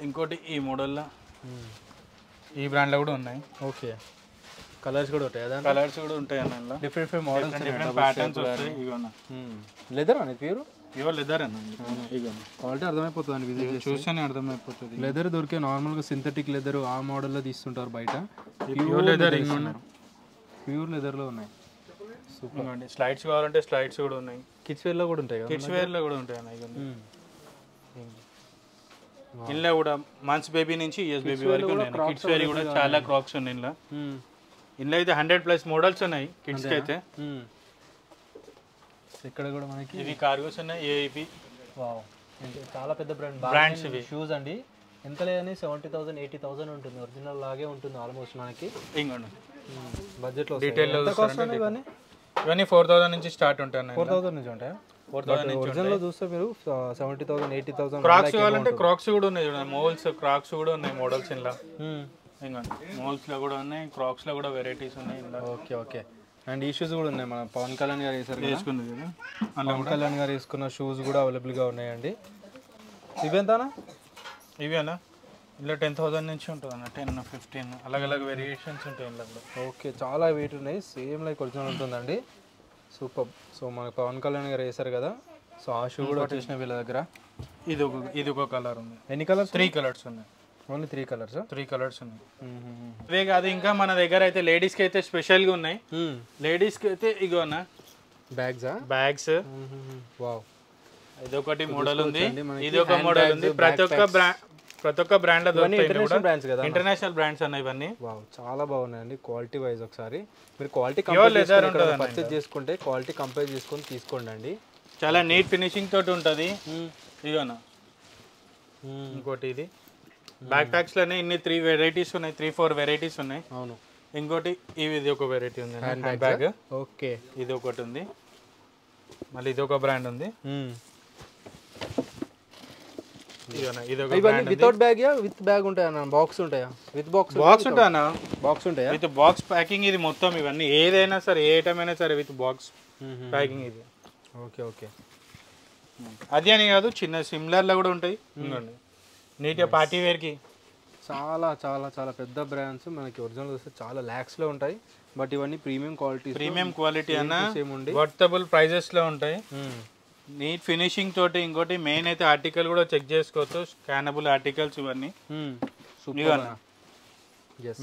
[SPEAKER 2] ఇంకోటి ఈ మోడల్లో ఈ బ్రాండ్లో కూడా ఉన్నాయి.
[SPEAKER 1] ఓకే. కలర్స్ కూడా ఉంటాయి కదా,
[SPEAKER 2] కలర్స్ కూడా ఉంటాయి అన్న ఇలా
[SPEAKER 1] డిఫరెంట్ మోడల్స్,
[SPEAKER 2] డిఫరెంట్ ప్యాటర్న్స్ వస్తాయి. ఇగోనా
[SPEAKER 1] లెదర్ అనేది ప్యూర్
[SPEAKER 2] ఇవో లెదర్ అన్న. ఇగోనా
[SPEAKER 1] క్వాలిటీ అర్థమైపోతుంది అండి, విజిట్
[SPEAKER 2] చూస్తేనే అర్థమైపోతుంది.
[SPEAKER 1] లెదర్ దొరికే నార్మల్గా సింథటిక్ లెదర్ ఆ మోడల్లో తీస్తుంటారు బయట,
[SPEAKER 2] ప్యూర్ లెదర్ ఇంకొన్న
[SPEAKER 1] ప్యూర్ లెదర్లో ఉన్నాయి.
[SPEAKER 2] సూపర్ అండి. స్లైడ్స్ కావాలంటే స్లైడ్స్ కూడా ఉన్నాయి,
[SPEAKER 1] కిడ్స్ వేర్లో కూడా ఉంటాయి కదా,
[SPEAKER 2] కిడ్స్ వేర్లో కూడా ఉంటాయి అన్న. ఇగోనా ఇంట్లో కూడా మంత్స్ బేబీ నుంచి ఇయర్స్ బేబీ వరకు ఉన్నాయి. కిడ్స్ వేర్ కూడా చాలా క్రాక్స్ ఉన్నాయి ఇంట్లో. ఇంట్లో అయితే 100+ మోడల్స్ ఉన్నాయి కిడ్స్కి అయితే.
[SPEAKER 1] ఇక్కడ కూడా మనకి
[SPEAKER 2] ఇవి కార్గోస్ ఉన్నాయి, ఏఐపి.
[SPEAKER 1] వావ్, చాలా పెద్ద
[SPEAKER 2] బ్రాండ్స్ ఇవి.
[SPEAKER 1] షూస్ అండి, ఎంత లేదని 70,000 80,000 ఉంటుంది, ఒరిజినల్ లాగే ఉంటుంది ఆల్మోస్ట్ మనకి.
[SPEAKER 2] ఇంకోండి
[SPEAKER 1] బడ్జెట్లో
[SPEAKER 2] డీటెయిల్
[SPEAKER 1] ఇవన్నీ
[SPEAKER 2] ఇవన్నీ 4,000 నుంచి స్టార్ట్ ఉంటాయి.
[SPEAKER 1] 4,000 నుంచి ఉంటాయా?
[SPEAKER 2] 4,000 నుంచి
[SPEAKER 1] ఒరిజినల్లో చూస్తే మీరు 70,000 80,000.
[SPEAKER 2] క్రాక్స్ కావాలంటే క్రాక్స్ కూడా ఉన్నాయి చూడండి, మోల్స్ క్రాక్స్ కూడా ఉన్నాయి మోడల్స్ ఇంట్లో. ఇంకోండి మోల్స్లో కూడా ఉన్నాయి, క్రాక్స్లో కూడా వెరైటీస్ ఉన్నాయి ఇంట్లో.
[SPEAKER 1] Okay okay. అండ్ ఈ షూస్ కూడా ఉన్నాయి, మన పవన్ కళ్యాణ్ గారు
[SPEAKER 2] వేసుకున్నది కదా,
[SPEAKER 1] పవన్ కళ్యాణ్ గారు వేసుకున్న షూస్ కూడా అవైలబుల్గా ఉన్నాయండి. ఇవెంతనా?
[SPEAKER 2] ఇవేనా ఇలా 10,000 నుంచి ఉంటుంది అన్న, 10 15 అలాగ వేరియేషన్స్ ఉంటాయి ఇంట్లో కూడా.
[SPEAKER 1] ఓకే, చాలా వెయిట్ ఉన్నాయి, సేమ్ లైక్ ఒరిజినల్ ఉంటుందండి. సూపర్. సో మనకు పవన్ కళ్యాణ్ గారు వేసారు కదా, సో ఆ షూ కూడా వచ్చేసిన వీళ్ళ దగ్గర.
[SPEAKER 2] ఇది ఒక కలర్ ఉంది.
[SPEAKER 1] ఎన్ని కలర్స్?
[SPEAKER 2] 3 కలర్స్ ఉన్నాయి.
[SPEAKER 1] Only 3 colours?
[SPEAKER 2] 3 కలర్స్ ఉన్నాయి. ఇవే కాదు, ఇంకా మన దగ్గర అయితే లేడీస్కి అయితే స్పెషల్గా ఉన్నాయి. లేడీస్కి అయితే ఇగోనా బ్యాగ్స్.
[SPEAKER 1] వావ్,
[SPEAKER 2] ఇదొకటి మోడల్ ఉంది, ఇది ఒక మోడల్ ఉంది. ప్రతి ఒక్క బ్రాండ్ లో దొరుకుతాయి, ఇంటర్నేషనల్ బ్రాండ్స్ అన్న ఇవన్నీ.
[SPEAKER 1] వావ్, చాలా బాగున్నాయండి క్వాలిటీ వైజ్. ఒకసారి మీరు క్వాలిటీ పర్చేజ్ చేసుకుంటే క్వాలిటీ కంపేర్ చేసుకొని తీసుకోండి అండి.
[SPEAKER 2] చాలా నీట్ ఫినిషింగ్ తోటి ఉంటుంది. ఇగోనా ఇంకోటి ఇది బ్యాక్ ప్యాక్స్ లోనే ఇన్ని 3 వెరైటీస్ ఉన్నాయి, 3-4 వెరైటీస్ ఉన్నాయి.
[SPEAKER 1] అవును.
[SPEAKER 2] ఇంకోటి ఇది ఒక వెరైటీ ఉంది, హ్యాండ్ బ్యాగ్.
[SPEAKER 1] ఓకే,
[SPEAKER 2] ఇది ఒకటి ఉంది, మళ్ళీ ఇది ఒక బ్రాండ్ ఉంది.
[SPEAKER 1] వితౌట్ బ్యాగ్ విత్ బ్యాగ్ ఉంటాయా? బాక్స్ ఉంటాయా? విత్ బాక్స్
[SPEAKER 2] ఉంటాయా?
[SPEAKER 1] బాక్స్ ఉంటాయా?
[SPEAKER 2] With box packing. ఇది మొత్తం ఇవన్నీ ఏదైనా సరే, ఏ ఐటమ్ అయినా సరే విత్ బాక్స్ ప్యాకింగ్ ఇది.
[SPEAKER 1] Okay okay.
[SPEAKER 2] అది అని కాదు, చిన్న సిమిలర్ లో కూడా ఉంటాయి. నీట్గా పార్టీ వేర్ కి
[SPEAKER 1] చాలా చాలా చాలా పెద్ద బ్రాండ్స్ మనకి ఒరిజినల్ వస్తే చాలా lakhs లో ఉంటాయి. బట్ ఇవన్నీ ప్రీమియం క్వాలిటీ అన్న,
[SPEAKER 2] వర్తబుల్ ప్రైజెస్ లో ఉంటాయి, నీట్ ఫినిషింగ్ తోటి. ఇంకోటి మెయిన్ అయితే ఆర్టికల్ కూడా చెక్ చేసుకోవచ్చు, స్కానబుల్ ఆర్టికల్స్ ఇవన్నీ.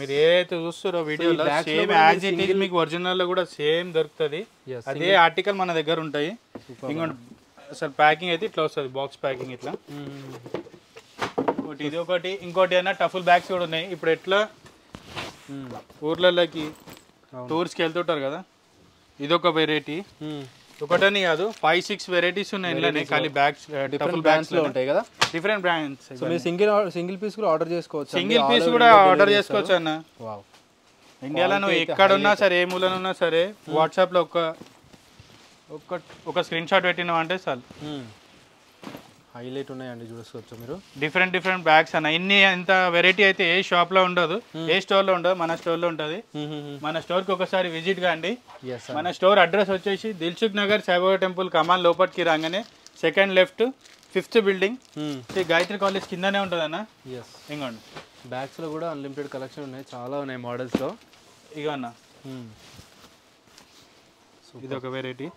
[SPEAKER 2] మీరు ఏదైతే చూస్తారో వీడియోలో సేమ్ యాజ్ ఇట్ ఈజ్ మీకు ఒరిజినల్ లో కూడా సేమ్ దొరుకుతుంది. అదే ఆర్టికల్ మన దగ్గర ఉంటాయి. ఇంకోటి అసలు ప్యాకింగ్ అయితే ఇట్లా వస్తుంది, బాక్స్ ప్యాకింగ్ ఇట్లా. ఇది ఒకటి. ఇంకోటి అయినా టఫుల్ బ్యాగ్స్ కూడా ఉన్నాయి. ఇప్పుడు ఎట్లా ఊర్లలోకి టూర్స్కి వెళ్తుంటారు కదా, ఇదొక వెరైటీ. ఒకటని కాదు, 5-6 వెరైటీస్ ఉన్నాయి ఇంట్లోనే, ఖాళీ బ్యాగ్స్ టఫుల్ బ్యాగ్స్ లో ఉంటాయి కదా, డిఫరెంట్ బ్రాండ్స్.
[SPEAKER 1] సింగిల్ పీస్ కూడా ఆర్డర్ చేసుకోవచ్చు,
[SPEAKER 2] సింగిల్ పీస్ కూడా ఆర్డర్ చేసుకోవచ్చు అన్న. ఇండియాలో నువ్వు ఎక్కడున్నా సరే, ఏ మూలనున్నా సరే, వాట్సాప్ లో ఒక స్క్రీన్ షాట్ పెట్టినావు అంటే చాలు,
[SPEAKER 1] హైలైట్ ఉన్నాయండి, చూసుకోవచ్చు మీరు.
[SPEAKER 2] డిఫరెంట్ బ్యాగ్స్ అన్న. ఇంత వెరైటీ అయితే ఏ షాప్ లో ఉండదు, ఏ స్టోర్ లో ఉండదు, మన స్టోర్ లో ఉంటది. మన స్టోర్ కి ఒకసారి విజిట్ కాండి. మన స్టోర్ అడ్రస్ వచ్చేసి దిల్సుఖ్ నగర్ సాయిబాబా టెంపుల్ కమాన్ లోపలికి రాగానే second left 5th building, Gayatri college కిందనే ఉంటుంది అన్న. ఇంకోండి
[SPEAKER 1] బ్యాగ్స్ లో కూడా అన్లిమిటెడ్ కలెక్షన్ ఉన్నాయి, చాలా ఉన్నాయి మోడల్స్ లో.
[SPEAKER 2] ఇగో అన్న ఇది ఒక వెరైటీ.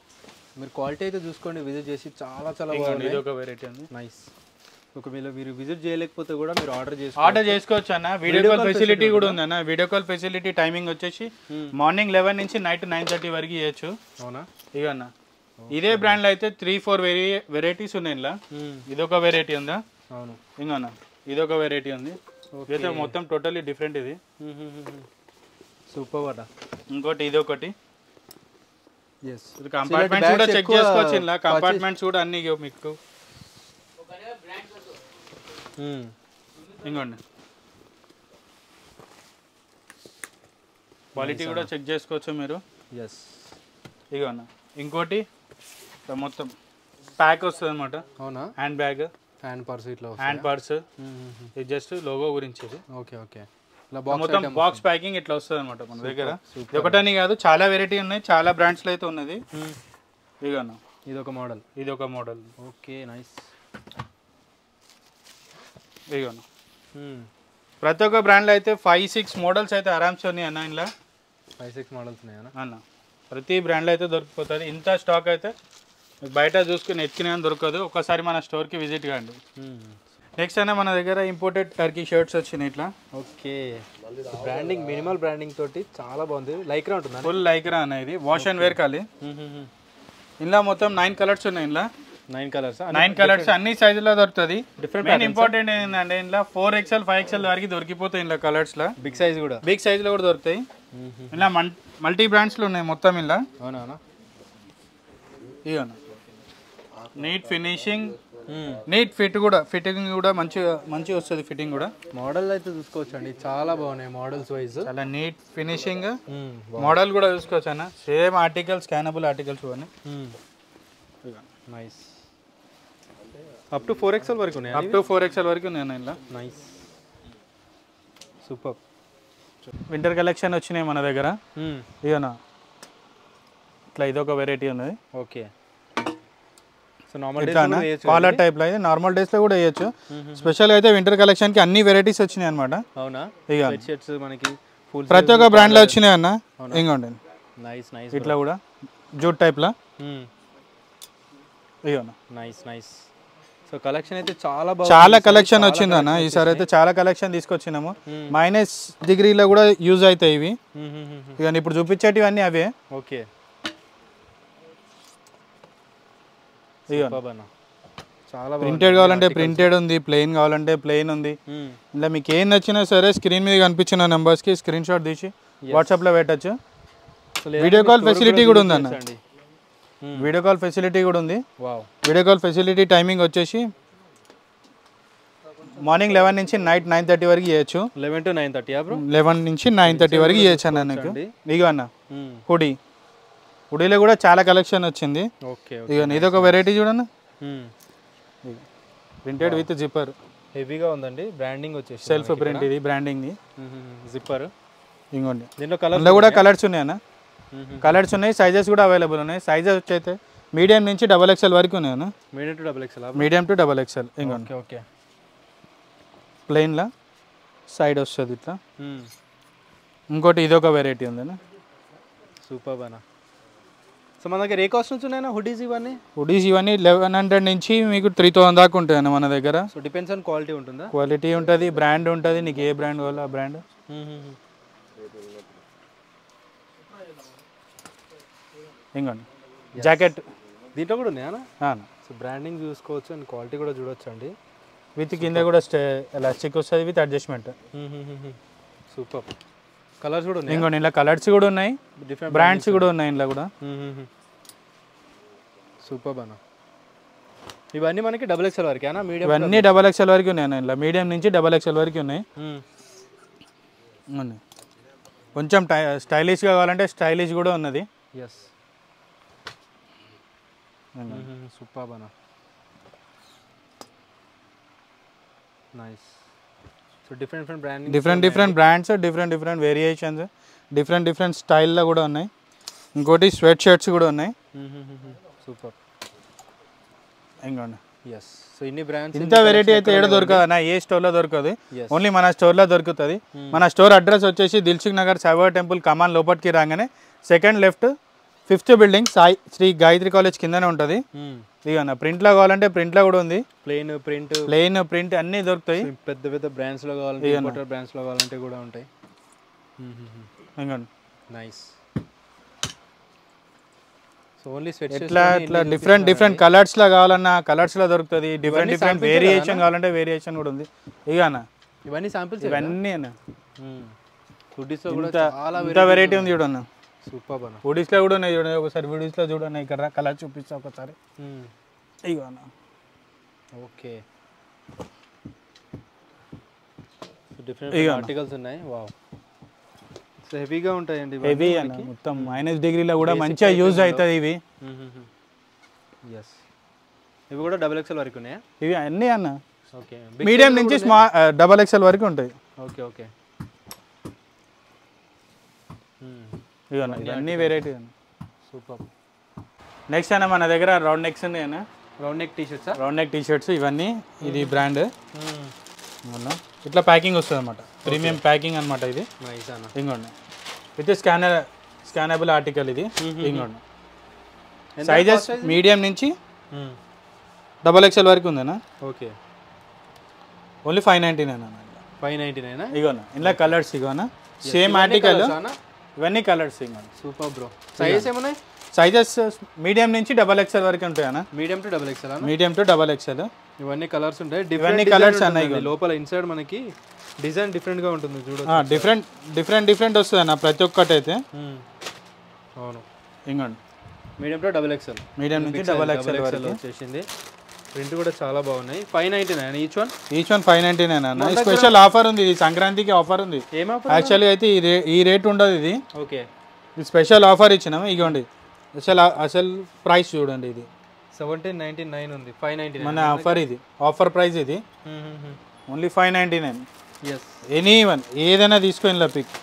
[SPEAKER 1] మీరు క్వాలిటీ అయితే చూసుకోండి, విజిట్ చేసి చాలా చాలా బాగుంది.
[SPEAKER 2] ఇది ఒక వెరైటీ ఉంది,
[SPEAKER 1] నైస్. ఒకవేళ మీరు విజిట్ చేయలేకపోతే కూడా మీరు ఆర్డర్
[SPEAKER 2] చేసుకోవచ్చు అన్న. వీడియో కాల్ ఫెసిలిటీ కూడా ఉంది అన్న. వీడియో కాల్ ఫెసిలిటీ టైమింగ్ వచ్చేసి మార్నింగ్ 11 నుంచి నైట్ 9:30 వరకు చేయొచ్చు.
[SPEAKER 1] అవునా?
[SPEAKER 2] ఇక అన్న ఇదే బ్రాండ్ లో అయితే 3-4 వెరైటీస్ ఉన్నాయి ఇలా. ఇదొక వెరైటీ ఉందా?
[SPEAKER 1] అవును.
[SPEAKER 2] ఇంకా అన్న ఇదొక వెరైటీ ఉంది, ఇదైతే మొత్తం టోటల్లీ డిఫరెంట్. ఇది
[SPEAKER 1] సూపర్ అట.
[SPEAKER 2] ఇంకోటి ఇదొకటి. కంపార్ట్మెంట్స్ కూడా చెక్ చేసుకోవచ్చు ఇలా. కంపార్ట్మెంట్స్ కూడా అన్ని మీకు ఇంకోండి క్వాలిటీ కూడా చెక్ చేసుకోవచ్చు మీరు. ఇగోనా ఇంకోటి మొత్తం ప్యాక్ వస్తుంది అనమాట.
[SPEAKER 1] అవునా?
[SPEAKER 2] హ్యాండ్ బ్యాగ్,
[SPEAKER 1] హ్యాండ్ పర్స్, ఇట్లా
[SPEAKER 2] హ్యాండ్ పర్స్. ఇది జస్ట్ లోగో గురించి.
[SPEAKER 1] Okay okay.
[SPEAKER 2] మొత్తం బాక్స్ ప్యాకింగ్ ఇట్లా వస్తుంది అనమాట మన దగ్గర. ఒకటని కాదు, చాలా వెరైటీ ఉన్నాయి, చాలా బ్రాండ్స్ లో అయితే ఉన్నది. ఇగోనా
[SPEAKER 1] ఇదొక మోడల్. Okay, nice.
[SPEAKER 2] ఇగోనా ప్రతి ఒక్క బ్రాండ్ లో అయితే 5-6 మోడల్స్ అయితే ఆరామ్స్ ఉన్నాయి అన్న. ఇలా
[SPEAKER 1] 5-6 మోడల్స్ ఉన్నాయా
[SPEAKER 2] అన్న? ప్రతి బ్రాండ్లో అయితే దొరికిపోతుంది. ఇంత స్టాక్ అయితే మీకు బయట చూసుకుని ఎత్తుకునే దొరకదు. ఒకసారి మన స్టోర్కి విజిట్ కాండి. నెక్స్ట్ అయినా మన దగ్గర ఇంపోర్టెడ్ టర్కీ షర్ట్స్ వచ్చినాయి ఇట్లా.
[SPEAKER 1] ఓకే, బ్రాండింగ్ మినిమల్ బ్రాండింగ్ తోటి చాలా బాగుంది. లైక్రా ఉంటుంది,
[SPEAKER 2] ఫుల్ లైక్రా అన్న. ఇది వాష్ అండ్ వేర్ ఖాళీ. ఇందులో మొత్తం 9 కలర్స్ ఉన్నాయి. ఇందులో 9 కలర్స్ అన్ని సైజులో దొరుకుతుంది. మెయిన్ ఇంపార్టెంట్ ఏంటంటే ఇందులో 4XL 5XL వరకు దొరికిపోతాయి. ఇందులో కలర్స్లో బిగ్ సైజులో కూడా దొరుకుతాయి. ఇలా మల్టీ బ్రాండ్స్లో ఉన్నాయి మొత్తం. ఇలా
[SPEAKER 1] అవునా?
[SPEAKER 2] ఇవన్న నీట్ ఫినిషింగ్, నీట్ ఫిట్టింగ్ కూడా మంచిగా వస్తుంది. ఫిట్టింగ్ కూడా
[SPEAKER 1] మోడల్ అయితే చూసుకోవచ్చు అండి, చాలా బాగున్నాయి మోడల్స్ వైజ్.
[SPEAKER 2] చాలా నీట్ ఫినిషింగ్. మోడల్ కూడా చూసుకోవచ్చు అన్న. సేమ్ ఆర్టికల్స్, స్కానబుల్ ఆర్టికల్స్ ఇవన్నీ.
[SPEAKER 1] నైస్. అప్ టు 4XL వరకు ఉన్నాయి.
[SPEAKER 2] అప్ టు 4XL వరకు ఉన్నాయి ఇలా.
[SPEAKER 1] Nice, super.
[SPEAKER 2] వింటర్ కలెక్షన్ వచ్చినాయి మన దగ్గర. ఇవన్నా ఇట్లా ఇదొక వెరైటీ ఉన్నది.
[SPEAKER 1] ఓకే,
[SPEAKER 2] కాలర్ టైప్లో అయితే నార్మల్ డేస్లో కూడా వేయచ్చు. స్పెషల్గా అయితే వింటర్ కలెక్షన్కి అన్ని వెరైటీస్ వచ్చినాయి అనమాట.
[SPEAKER 1] అవునా?
[SPEAKER 2] ఇక
[SPEAKER 1] మనకి
[SPEAKER 2] ప్రతి ఒక్క బ్రాండ్లో వచ్చినాయి అన్న. ఇంకోండి
[SPEAKER 1] నైస్
[SPEAKER 2] ఇట్లా కూడా జూట్ టైప్లో. ఇవన్న
[SPEAKER 1] నైస్. సో కలెక్షన్ అయితే
[SPEAKER 2] చాలా కలెక్షన్ వచ్చింది అన్న. ఈసారి అయితే చాలా కలెక్షన్ తీసుకొచ్చినాము. -డిగ్రీలో కూడా యూజ్ అవుతాయి ఇవి. ఇక ఇప్పుడు చూపించేటివన్నీ అవే.
[SPEAKER 1] ఓకే,
[SPEAKER 2] చాలా ప్రింటెడ్ కావాలంటే ప్రింటెడ్ ఉంది, ప్లెయిన్ కావాలంటే ప్లెయిన్ ఉంది. ఇలా మీకు ఏం నచ్చినా సరే స్క్రీన్ మీద కనిపించిన నెంబర్స్కి స్క్రీన్ షాట్ తీసి వాట్సాప్లో పెట్టచ్చు. వీడియో కాల్ ఫెసిలిటీ కూడా ఉంది అన్న. వీడియో కాల్ ఫెసిలిటీ కూడా ఉంది. వీడియో కాల్ ఫెసిలిటీ టైమింగ్ వచ్చేసి మార్నింగ్ 11 నుంచి నైట్ 9:30 వరకు చేయొచ్చు.
[SPEAKER 1] 11 to 9:30.
[SPEAKER 2] 11 నుంచి 9:30 వరకు చేయొచ్చు అన్న. నీకు ఇగో అన్న హుడీలో కూడా చాలా కలెక్షన్ వచ్చింది. ఇక ఇదొక వెరైటీ చూడన్న. ప్రింటెడ్ విత్ జిప్పర్,
[SPEAKER 1] హెవీగా ఉందండి. బ్రాండింగ్ వచ్చేసి
[SPEAKER 2] సెల్ఫ్ ప్రింట్. ఇది బ్రాండింగ్
[SPEAKER 1] జిప్పర్.
[SPEAKER 2] ఇంకోండి దీంట్లో కూడా కలర్స్ ఉన్నాయి అన్న. కలర్స్ ఉన్నాయి, సైజెస్ కూడా అవైలబుల్ ఉన్నాయి. సైజెస్ వచ్చి అయితే మీడియం నుంచి XXL వరకు ఉన్నాయి అన్న. Medium to XXL. ఇంకోండి
[SPEAKER 1] ఓకే,
[SPEAKER 2] ప్లెయిన్లా సైడ్ వస్తుంది ఇట్లా. ఇంకోటి ఇదొక వెరైటీ ఉందన్న.
[SPEAKER 1] సూపర్ అన్న. సో మన దగ్గర ఏ కాస్ట్ నుంచి ఉన్నాయన్నా హుడీస్ ఇవన్నీ?
[SPEAKER 2] 1100 నుంచి మీకు 3000 దాకా ఉంటాయి అన్న మన దగ్గర.
[SPEAKER 1] సో డిపెండ్స్ ఆన్ క్వాలిటీ ఉంటుందా?
[SPEAKER 2] క్వాలిటీ ఉంటుంది, బ్రాండ్ ఉంటుంది. నీకు ఏ బ్రాండ్ కావాలో ఆ బ్రాండ్. ఇంకోండి జాకెట్
[SPEAKER 1] దీంట్లో కూడా ఉన్నాయా? సో బ్రాండింగ్ చూసుకోవచ్చు అండ్ క్వాలిటీ కూడా చూడొచ్చు అండి.
[SPEAKER 2] విత్ కింద కూడా ఎలాస్టిక్ వస్తుంది విత్ అడ్జస్ట్మెంట్.
[SPEAKER 1] సూపర్. కలర్స్ కూడా ఉన్నాయి.
[SPEAKER 2] ఇంకోండి ఇలా కలర్స్ కూడా ఉన్నాయి, బ్రాండ్స్ కూడా ఉన్నాయి ఇంట్లో కూడా.
[SPEAKER 1] సూపర్ అన్న. ఇవన్నీ మనకి XXL వరకేనా? మీడియం
[SPEAKER 2] ఇవన్నీ XXL వరకు ఉన్నాయి అన్న. ఇలా మీడియం నుంచి XXL వరకు ఉన్నాయి. కొంచెం స్టైలిష్గా కావాలంటే స్టైలిష్ కూడా ఉన్నది.
[SPEAKER 1] సూపర్ అన్న. Nice. So different
[SPEAKER 2] brands, different variations, different స్టైల్లో కూడా ఉన్నాయి. ఇంకోటి స్వెట్ షర్ట్స్ కూడా ఉన్నాయి.
[SPEAKER 1] సూపర్.
[SPEAKER 2] ఇంకోండి
[SPEAKER 1] సో ఇన్ని బ్రాండ్స్,
[SPEAKER 2] ఇంత వెరైటీ అయితే ఏడ దొరకదు అన్న. ఏ స్టోర్లో దొరకదు, ఓన్లీ మన స్టోర్లో దొరుకుతుంది. మన స్టోర్ అడ్రస్ వచ్చేసి దిల్సుఖ్ నగర్ సాయిబాబా టెంపుల్ కమాన్ లోపలికి రాగానే second left 5th building Sai Shri Gayatri college కిందనే ఉంటుంది. ఇక ప్రింట్లో కావాలంటే ప్రింట్లో కూడా ఉంది. ప్లెయిన్ ప్రింట్ అన్నీ దొరుకుతాయి.
[SPEAKER 1] పెద్ద బ్రాండ్స్లో కావాలంటే, ఇంపోర్టెడ్ బ్రాండ్స్లో కావాలంటే కూడా ఉంటాయి. నైస్. సో ఓన్లీ స్వెట్
[SPEAKER 2] ఇట్లా డిఫరెంట్ కలర్స్లో కావాలన్నా కలర్స్లో దొరుకుతుంది. డిఫరెంట్ వేరియేషన్ కావాలంటే వేరియేషన్ కూడా ఉంది. ఇక అన్న
[SPEAKER 1] ఇవన్నీ శాంపిల్స్,
[SPEAKER 2] ఇవన్నీ అన్న.
[SPEAKER 1] హుడీస్లో కూడా
[SPEAKER 2] చాలా వెరైటీ ఉంది చూడన్న.
[SPEAKER 1] సూపర్ అన్న.
[SPEAKER 2] హుడీస్లో కూడా ఉన్నాయి చూడండి. ఒకసారి హుడీస్లో చూడండి. ఇక్కడ కలర్ చూపిస్తా ఒకసారి. ఇగో అన్న.
[SPEAKER 1] ఓకే, డిఫరెంట్ ఆర్టికల్స్ ఉన్నాయి. వావ్, సో హెవీగా ఉంటాయండి.
[SPEAKER 2] హెవీ అన్న. మొత్తం -డిగ్రీలో కూడా మంచిగా యూజ్ అవుతుంది ఇవి.
[SPEAKER 1] ఇవి కూడా XXL వరకు ఉన్నాయా?
[SPEAKER 2] ఇవి అన్నీ అన్న.
[SPEAKER 1] ఓకే,
[SPEAKER 2] మీడియం నుంచి XXL వరకు ఉంటాయి.
[SPEAKER 1] ఓకే.
[SPEAKER 2] ఇవన్నీ వెరైటీ అన్న.
[SPEAKER 1] సూపర్.
[SPEAKER 2] నెక్స్ట్ అన్న మన దగ్గర రౌండ్ నెక్స్ ఉన్నాయి అన్న. రౌండ్ నెక్ టీ షర్ట్స్ ఇవన్నీ. ఇది బ్రాండ్. ఇట్లా ప్యాకింగ్ వస్తుంది అనమాట. ప్రీమియం ప్యాకింగ్ అనమాట ఇది. ఇంకోండి విత్ స్కానబుల్ ఆర్టికల్ ఇది. ఇంకోండి సైజెస్ మీడియం నుంచి XXL వరకు ఉందన్నా.
[SPEAKER 1] ఓకే,
[SPEAKER 2] ఓన్లీ 599 అన్న.
[SPEAKER 1] 599
[SPEAKER 2] ఇగోనా ఇందులో కలర్స్ ఇగోనా సేమ్ ఆర్టికల్, ఇవన్నీ కలర్స్ ఇగోనా.
[SPEAKER 1] Super bro. సైజెస్ ఏమున్నాయి?
[SPEAKER 2] సైజెస్ మీడియం నుంచి XXL వరకు ఉంటాయి అన్న.
[SPEAKER 1] Medium to XXL.
[SPEAKER 2] Medium to XXL.
[SPEAKER 1] ఇవన్నీ కలర్స్ ఉంటాయి.
[SPEAKER 2] ఇవన్నీ కలర్స్ అన్నాయి.
[SPEAKER 1] లోపల ఇన్సైడ్ మనకి డిజైన్ డిఫరెంట్ గా ఉంటుంది చూడండి.
[SPEAKER 2] డిఫరెంట్ వస్తుంది అన్న ప్రతి ఒక్కటి అయితే.
[SPEAKER 1] అవును,
[SPEAKER 2] ఇంకోండి
[SPEAKER 1] మీడియం టు XXL.
[SPEAKER 2] మీడియం నుంచి XXL వరకు
[SPEAKER 1] వచ్చేసింది. ప్రింట్ కూడా చాలా బాగున్నాయి. 599 ఈచ్ వన్.
[SPEAKER 2] 599 అన్న. స్పెషల్ ఆఫర్ ఉంది, ఇది సంక్రాంతికి ఆఫర్ ఉంది. యాక్చువల్గా అయితే ఈ రేట్ ఉండదు ఇది.
[SPEAKER 1] ఓకే,
[SPEAKER 2] ఇది స్పెషల్ ఆఫర్ ఇచ్చినాము. ఇగోండి అసలు ప్రైస్ చూడండి, ఇది
[SPEAKER 1] 1799 ఉంది. 599
[SPEAKER 2] మన ఆఫర్, ఇది ఆఫర్ ప్రైస్. ఇది ఓన్లీ 599. ఎనీ వన్ ఏదైనా తీసుకొని ఇలా పిక్.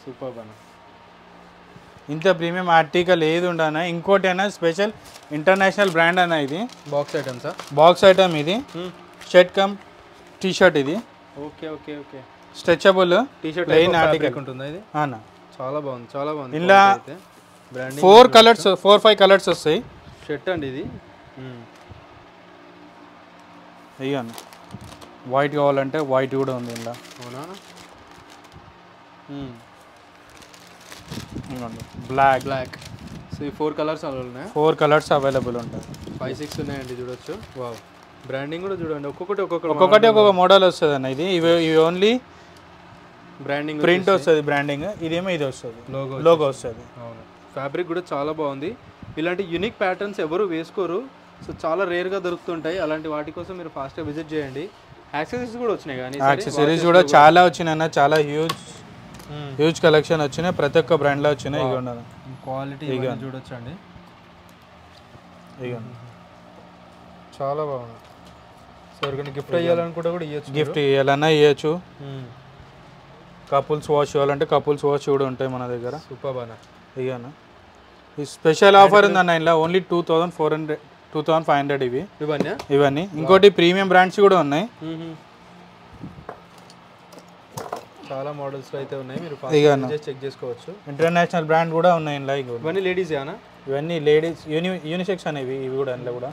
[SPEAKER 1] సూపర్ అన్న.
[SPEAKER 2] ఇంత ప్రీమియం ఆర్టికల్ ఏది ఉండనా. ఇంకోటి అయినా స్పెషల్ ఇంటర్నేషనల్ బ్రాండ్ అన్న. ఇది
[SPEAKER 1] బాక్స్ ఐటమ్సా?
[SPEAKER 2] బాక్స్ ఐటమ్ ఇది. షర్ట్ కమ్ టీ షర్ట్ ఇది.
[SPEAKER 1] Okay okay okay.
[SPEAKER 2] Stretchable
[SPEAKER 1] T shirt plain article ఉంటుంది ఇది.
[SPEAKER 2] అన్న
[SPEAKER 1] చాలా బాగుంది, చాలా బాగుంది.
[SPEAKER 2] ఇలా 4-5 కలర్స్ వస్తాయి.
[SPEAKER 1] షర్ట్ అండి ఇది.
[SPEAKER 2] అయ్యా వైట్ కావాలంటే వైట్ కూడా ఉంది ఇలా.
[SPEAKER 1] అవునా? బ్లాక్. సో ఈ 4 కలర్స్ ఉన్నాయి.
[SPEAKER 2] 4 కలర్స్ అవైలబుల్ ఉంటుంది.
[SPEAKER 1] 5-6 ఉన్నాయండి, చూడొచ్చు. వావ్, బ్రాండింగ్ కూడా చూడండి. ఒక్కొక్కటి
[SPEAKER 2] ఒక్కొక్క మోడల్ వస్తుంది అన్న. ఇవి ఓన్లీ
[SPEAKER 1] బ్రాండింగ్
[SPEAKER 2] ప్రింట్ వస్తుంది, బ్రాండింగ్. ఇదేమో ఇది వస్తుంది, లోగో వస్తుంది.
[SPEAKER 1] అవును, ఫ్యాబ్రిక్ కూడా చాలా బాగుంది. ఇలాంటి యూనిక్ ప్యాటర్న్స్ ఎవరు వేసుకోరు. సో చాలా రేర్గా దొరుకుతుంటాయి. అలాంటి వాటి కోసం మీరు ఫాస్ట్గా విజిట్ చేయండి. యాక్సెసరీస్ కూడా వచ్చినాయి, కానీ
[SPEAKER 2] యాక్సెసరీస్ కూడా చాలా వచ్చినాయి అన్న. చాలా హ్యూజ్ కలెక్షన్ వచ్చినాయి. ప్రతి ఒక్క బ్రాండ్లో వచ్చినాయి. ఇక
[SPEAKER 1] క్వాలిటీ చూడొచ్చండి. ఇక చాలా బాగుంది. సో ఎవరికైనా గిఫ్ట్ అయ్యాలనుకుంటే కూడా ఇవ్వచ్చు.
[SPEAKER 2] గిఫ్ట్ ఇవ్వాలన్నా ఇవ్వచ్చు. కపుల్స్ వాష్ ఇవ్వాలంటే కపుల్స్ వాష్ కూడా ఉంటాయి మన దగ్గర.
[SPEAKER 1] సూపర్ అన్న.
[SPEAKER 2] ఇక ఈ స్పెషల్ ఆఫర్ ఉందన్న. ఇలా ఓన్లీ 2500 ఇవన్నీ. ఇంకోటి ప్రీమియం బ్రాండ్స్ కూడా ఉన్నాయి.
[SPEAKER 1] చాలా మోడల్స్ అయితే ఉన్నాయి, మీరు చెక్ చేసుకోవచ్చు.
[SPEAKER 2] ఇంటర్నేషనల్ బ్రాండ్ కూడా ఉన్నాయి ఇలా.
[SPEAKER 1] ఇవన్నీ లేడీస్ ఏనా?
[SPEAKER 2] ఇవన్నీ లేడీస్ యూనిసెక్స్ అనేవి. ఇవి కూడా అందులో కూడా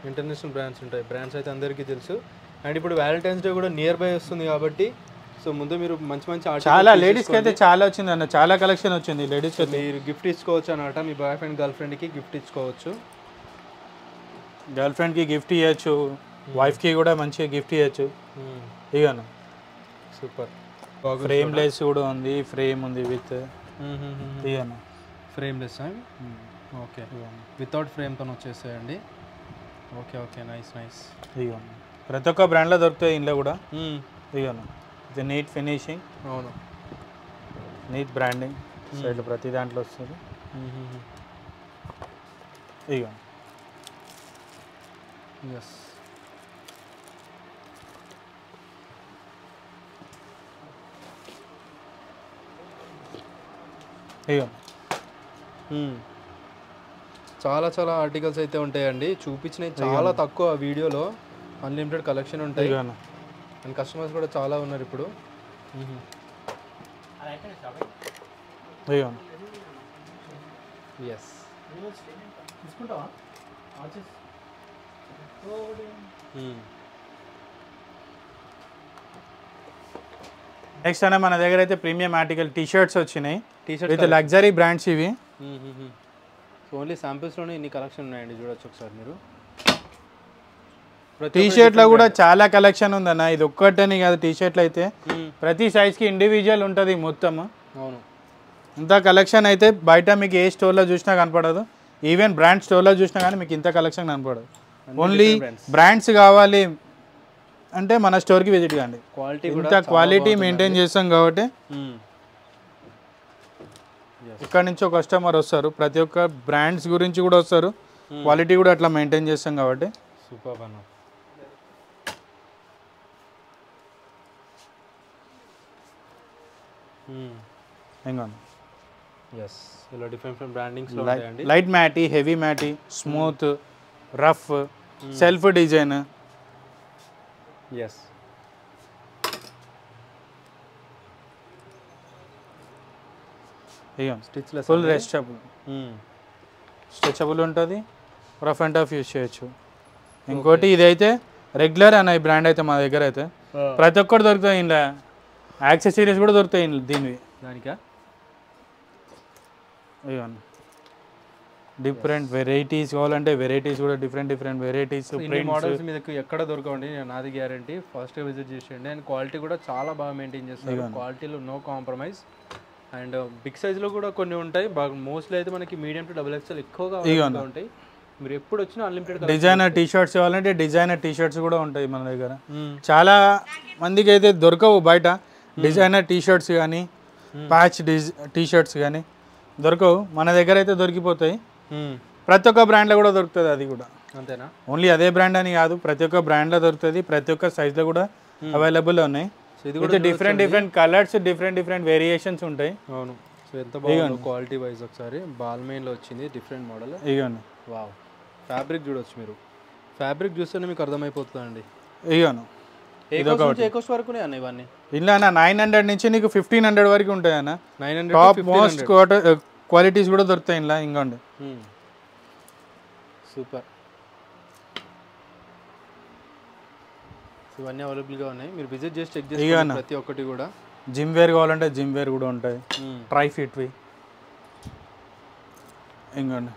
[SPEAKER 1] ఇంటర్నేషనల్ బ్రాండ్స్ ఉంటాయి. బ్రాండ్స్ అయితే అందరికీ తెలుసు. అండ్ ఇప్పుడు వ్యాలంటైన్స్ డే కూడా నియర్ బై వస్తుంది కాబట్టి సో ముందు మీరు మంచి
[SPEAKER 2] చాలా లేడీస్కి అయితే చాలా వచ్చింది అన్న. చాలా కలెక్షన్ వచ్చింది లేడీస్కి.
[SPEAKER 1] మీరు గిఫ్ట్ ఇచ్చుకోవచ్చు అన్నమాట. మీ బాయ్ ఫ్రెండ్ గర్ల్ ఫ్రెండ్కి గిఫ్ట్ ఇచ్చుకోవచ్చు.
[SPEAKER 2] గర్ల్ ఫ్రెండ్కి గిఫ్ట్ ఇవ్వచ్చు, వైఫ్కి కూడా మంచిగా గిఫ్ట్ ఇవ్వచ్చు. ఇక
[SPEAKER 1] సూపర్.
[SPEAKER 2] ఫ్రేమ్ లెస్ కూడా ఉంది, ఫ్రేమ్ ఉంది విత్. ఇక
[SPEAKER 1] ఫ్రేమ్ లెస్. ఓకే, వితౌట్ ఫ్రేమ్తో వచ్చేస్తాయండి. Okay okay, nice.
[SPEAKER 2] ఇక ప్రతి ఒక్క బ్రాండ్లో దొరుకుతాయి ఇంట్లో కూడా. ఇక ఇది నీట్ ఫినిషింగ్.
[SPEAKER 1] అవును,
[SPEAKER 2] నీట్ బ్రాండింగ్ సైడ్ ప్రతి దాంట్లో వస్తుంది. ఇక
[SPEAKER 1] ఎస్.
[SPEAKER 2] ఇక
[SPEAKER 1] చాలా ఆర్టికల్స్ అయితే ఉంటాయండి. చూపించినవి చాలా తక్కువ వీడియోలో. అన్లిమిటెడ్ కలెక్షన్ ఉంటాయి. అండ్ కస్టమర్స్ కూడా చాలా ఉన్నారు ఇప్పుడు. ఎస్.
[SPEAKER 2] నెక్స్ట్ అనే మన దగ్గర అయితే ప్రీమియం ఆర్టికల్ టీ షర్ట్స్ వచ్చినాయి విత్ లగ్జరీ బ్రాండ్స్. ఇవి
[SPEAKER 1] ఓన్లీ శాంపిల్స్లోనే ఇన్ని కలెక్షన్ ఉన్నాయండి, చూడొచ్చు ఒకసారి మీరు.
[SPEAKER 2] టీ షర్ట్లో కూడా చాలా కలెక్షన్ ఉందన్న. ఇది ఒక్కటని కాదు, టీ షర్ట్లు అయితే ప్రతి సైజ్కి ఇండివిజువల్ ఉంటుంది మొత్తం.
[SPEAKER 1] అవును,
[SPEAKER 2] ఇంత కలెక్షన్ అయితే బయట మీకు ఏ స్టోర్లో చూసినా కనపడదు. ఈవెన్ బ్రాండ్ స్టోర్లో చూసినా కానీ మీకు ఇంత కలెక్షన్ కనపడదు. ఓన్లీ బ్రాండ్స్ కావాలి అంటే మన స్టోర్కి విజిట్ కాండి. ఇంత క్వాలిటీ మెయింటైన్ చేస్తాం కాబట్టి ఇక్కడ నుంచి ఒక కస్టమర్ వస్తారు. ప్రతి ఒక్క బ్రాండ్స్ గురించి కూడా వస్తారు. క్వాలిటీ కూడా అట్లా మెయింటైన్ చేస్తాం కాబట్టి.
[SPEAKER 1] సూపర్ అన్న. ఎస్, ఇలా డిఫరెంట్ బ్రాండింగ్స్ ఉంటాయండి.
[SPEAKER 2] Light matte, heavy matte, smooth, rough, self design.
[SPEAKER 1] Yes.
[SPEAKER 2] ఇక
[SPEAKER 1] స్టిచ్లెస్
[SPEAKER 2] ఫుల్ స్ట్రెచబుల్ ఉంటుంది, రఫ్ అండ్ టఫ్ యూజ్ చేయొచ్చు. ఇంకోటి ఇదైతే రెగ్యులర్ అన్న ఈ బ్రాండ్ అయితే మా దగ్గర అయితే ప్రతి ఒక్కటి దొరుకుతాయి. ఇంట్లో యాక్సెసరీస్ కూడా దొరుకుతాయి దీనివి.
[SPEAKER 1] దానికా
[SPEAKER 2] ఇవన్నీ డిఫరెంట్ వెరైటీస్ కావాలంటే వెరైటీస్ కూడా డిఫరెంట్ వెరైటీస్.
[SPEAKER 1] మోడల్స్ మీకు ఎక్కడ దొరకండి, నాది గ్యారంటీ. ఫస్ట్ విజిట్ చేసేయండి. అండ్ క్వాలిటీ కూడా చాలా బాగా మెయింటైన్ చేస్తారు. క్వాలిటీలో నో కాంప్రమైజ్. అండ్ బిగ్ సైజ్లో కూడా కొన్ని ఉంటాయి. బాగా మోస్ట్లీ అయితే మనకి మీడియం టు XXL ఎక్కువగా ఉంటాయి. మీరు ఎప్పుడు వచ్చినా అన్లిమిటెడ్
[SPEAKER 2] డిజైనర్ టీ షర్ట్స్ కావాలంటే డిజైనర్ టీ షర్ట్స్ కూడా ఉంటాయి మన దగ్గర. చాలా మందికి అయితే దొరకవు బయట డిజైనర్ టీ షర్ట్స్ కానీ ప్యాచ్ టీ షర్ట్స్ కానీ దొరకవు. మన దగ్గర అయితే దొరికిపోతాయి. ప్రతి ఒక్క బ్రాండ్లో కూడా దొరుకుతుంది. అది కూడా
[SPEAKER 1] అంతేనా?
[SPEAKER 2] ఓన్లీ అదే బ్రాండ్ అని కాదు, ప్రతి ఒక్క బ్రాండ్లో దొరుకుతుంది. ప్రతి ఒక్క సైజ్లో కూడా అవైలబుల్ ఉన్నాయి. ఇది డిఫరెంట్ కలర్స్, డిఫరెంట్ వేరియేషన్స్ ఉంటాయి.
[SPEAKER 1] అవును. సో ఎంత బాగుంది క్వాలిటీ వైజ్. ఒకసారి బాల్మెయిన్లో వచ్చింది డిఫరెంట్ మోడల్.
[SPEAKER 2] ఇగోండి.
[SPEAKER 1] వావ్. ఫ్యాబ్రిక్ చూడొచ్చు మీరు. ఫ్యాబ్రిక్ చూస్తేనే మీకు అర్థమైపోతుందండి.
[SPEAKER 2] ఇగోను
[SPEAKER 1] ఏకోస్ వరకునే అన్న ఇవన్నీ.
[SPEAKER 2] ఇలా అన్న 900 నుంచి నీకు 1500 వరకు ఉంటాయి అన్న.
[SPEAKER 1] 900
[SPEAKER 2] టాప్ మోస్ట్ క్వాలిటీస్ కూడా దొరుకుతాయి ఇలా. ఇంకోండి
[SPEAKER 1] సూపర్. ఇవన్నీ అవైలబుల్గా ఉన్నాయి. మీరు విజిట్ చేసి చెక్ చేసుకోండి ప్రతి ఒక్కటి కూడా.
[SPEAKER 2] జిమ్ వేర్ కావాలంటే జిమ్ వేర్ కూడా ఉంటాయి. ట్రై ఫిట్వి. ఇంకోండి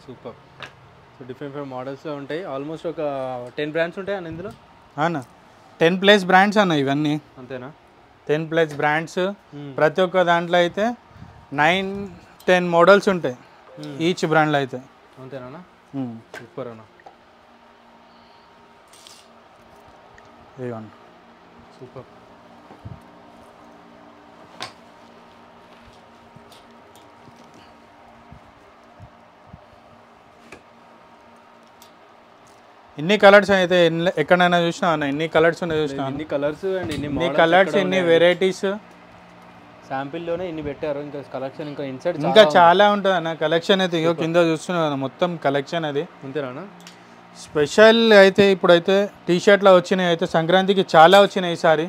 [SPEAKER 1] సూపర్. సో డిఫరెంట్ మోడల్స్లో ఉంటాయి. ఆల్మోస్ట్ ఒక 10 బ్రాండ్స్ ఉంటాయి అన్న ఇందులో.
[SPEAKER 2] అన్న 10+ బ్రాండ్స్ అన్న ఇవన్నీ.
[SPEAKER 1] అంతేనా?
[SPEAKER 2] 10+ బ్రాండ్స్. ప్రతి ఒక్క దాంట్లో అయితే 9-10 మోడల్స్ ఉంటాయి ఈచ్ బ్రాండ్లో అయితే.
[SPEAKER 1] అంతేనా? సూపర్ అన్న.
[SPEAKER 2] ఇవ్వండి
[SPEAKER 1] సూపర్.
[SPEAKER 2] ఇన్ని కలర్స్ అయితే ఎక్కడైనా చూసినా అన్న ఇన్ని కలర్స్ ఉన్నాయి. చూసినా
[SPEAKER 1] ఇన్ని కలర్స్ అండ్
[SPEAKER 2] ఇన్ని కలర్స్, ఇన్ని వెరైటీస్.
[SPEAKER 1] శాంపిల్లోనే ఇన్ని పెట్టారు. ఇంకా కలెక్షన్ ఇంకా ఇన్సైడ్
[SPEAKER 2] ఇంకా చాలా ఉంటుంది అన్న కలెక్షన్ అయితే. ఇగో కింద చూస్తున్నా మొత్తం కలెక్షన్ అది.
[SPEAKER 1] అంతేనా?
[SPEAKER 2] స్పెషల్ అయితే ఇప్పుడైతే టీ షర్ట్లో వచ్చినాయి అయితే సంక్రాంతికి చాలా వచ్చినాయి ఈసారి.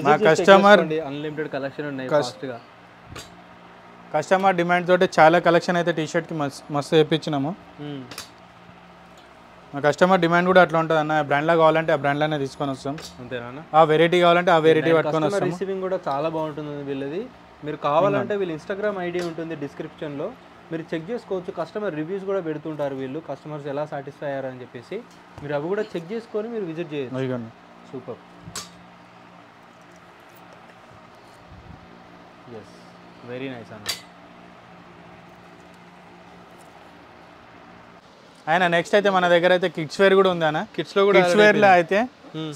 [SPEAKER 1] మా కస్టమర్ అన్లిమిటెడ్ కలెక్షన్ ఉన్నాయి.
[SPEAKER 2] కస్టమర్ డిమాండ్ తోటి చాలా కలెక్షన్ అయితే టీ షర్ట్కి మస్తు తెప్పించినాము. మా కస్టమర్ డిమాండ్ కూడా అట్లా ఉంటుంది అన్న. బ్రాండ్లో కావాలంటే ఆ బ్రాండ్లోనే తీసుకొని వస్తాం.
[SPEAKER 1] అంతేనా?
[SPEAKER 2] ఆ వెరైటీ కావాలంటే ఆ వెరైటీ పట్టుకొని వస్తాం.
[SPEAKER 1] రిసీవింగ్ కూడా చాలా బాగుంటుంది వీళ్ళది. మీరు కావాలంటే వీళ్ళ ఇన్స్టాగ్రామ్ ఐడి ఉంటుంది డిస్క్రిప్షన్లో, మీరు చెక్ చేసుకోవచ్చు. కస్టమర్ రివ్యూస్ కూడా పెడుతుంటారు వీళ్ళు, కస్టమర్స్ ఎలా సాటిస్ఫై అయ్యారని చెప్పేసి. మీరు అవి కూడా చెక్ చేసుకొని మీరు విజిట్ చేయొచ్చు. సూపర్. ఎస్, వెరీ నైస్ అన్న.
[SPEAKER 2] ఆయన నెక్స్ట్ అయితే మన దగ్గర అయితే కిడ్స్ వేర్ కూడా ఉంది అన్న. కిడ్స్లో కూడా కిడ్స్ వేర్లో అయితే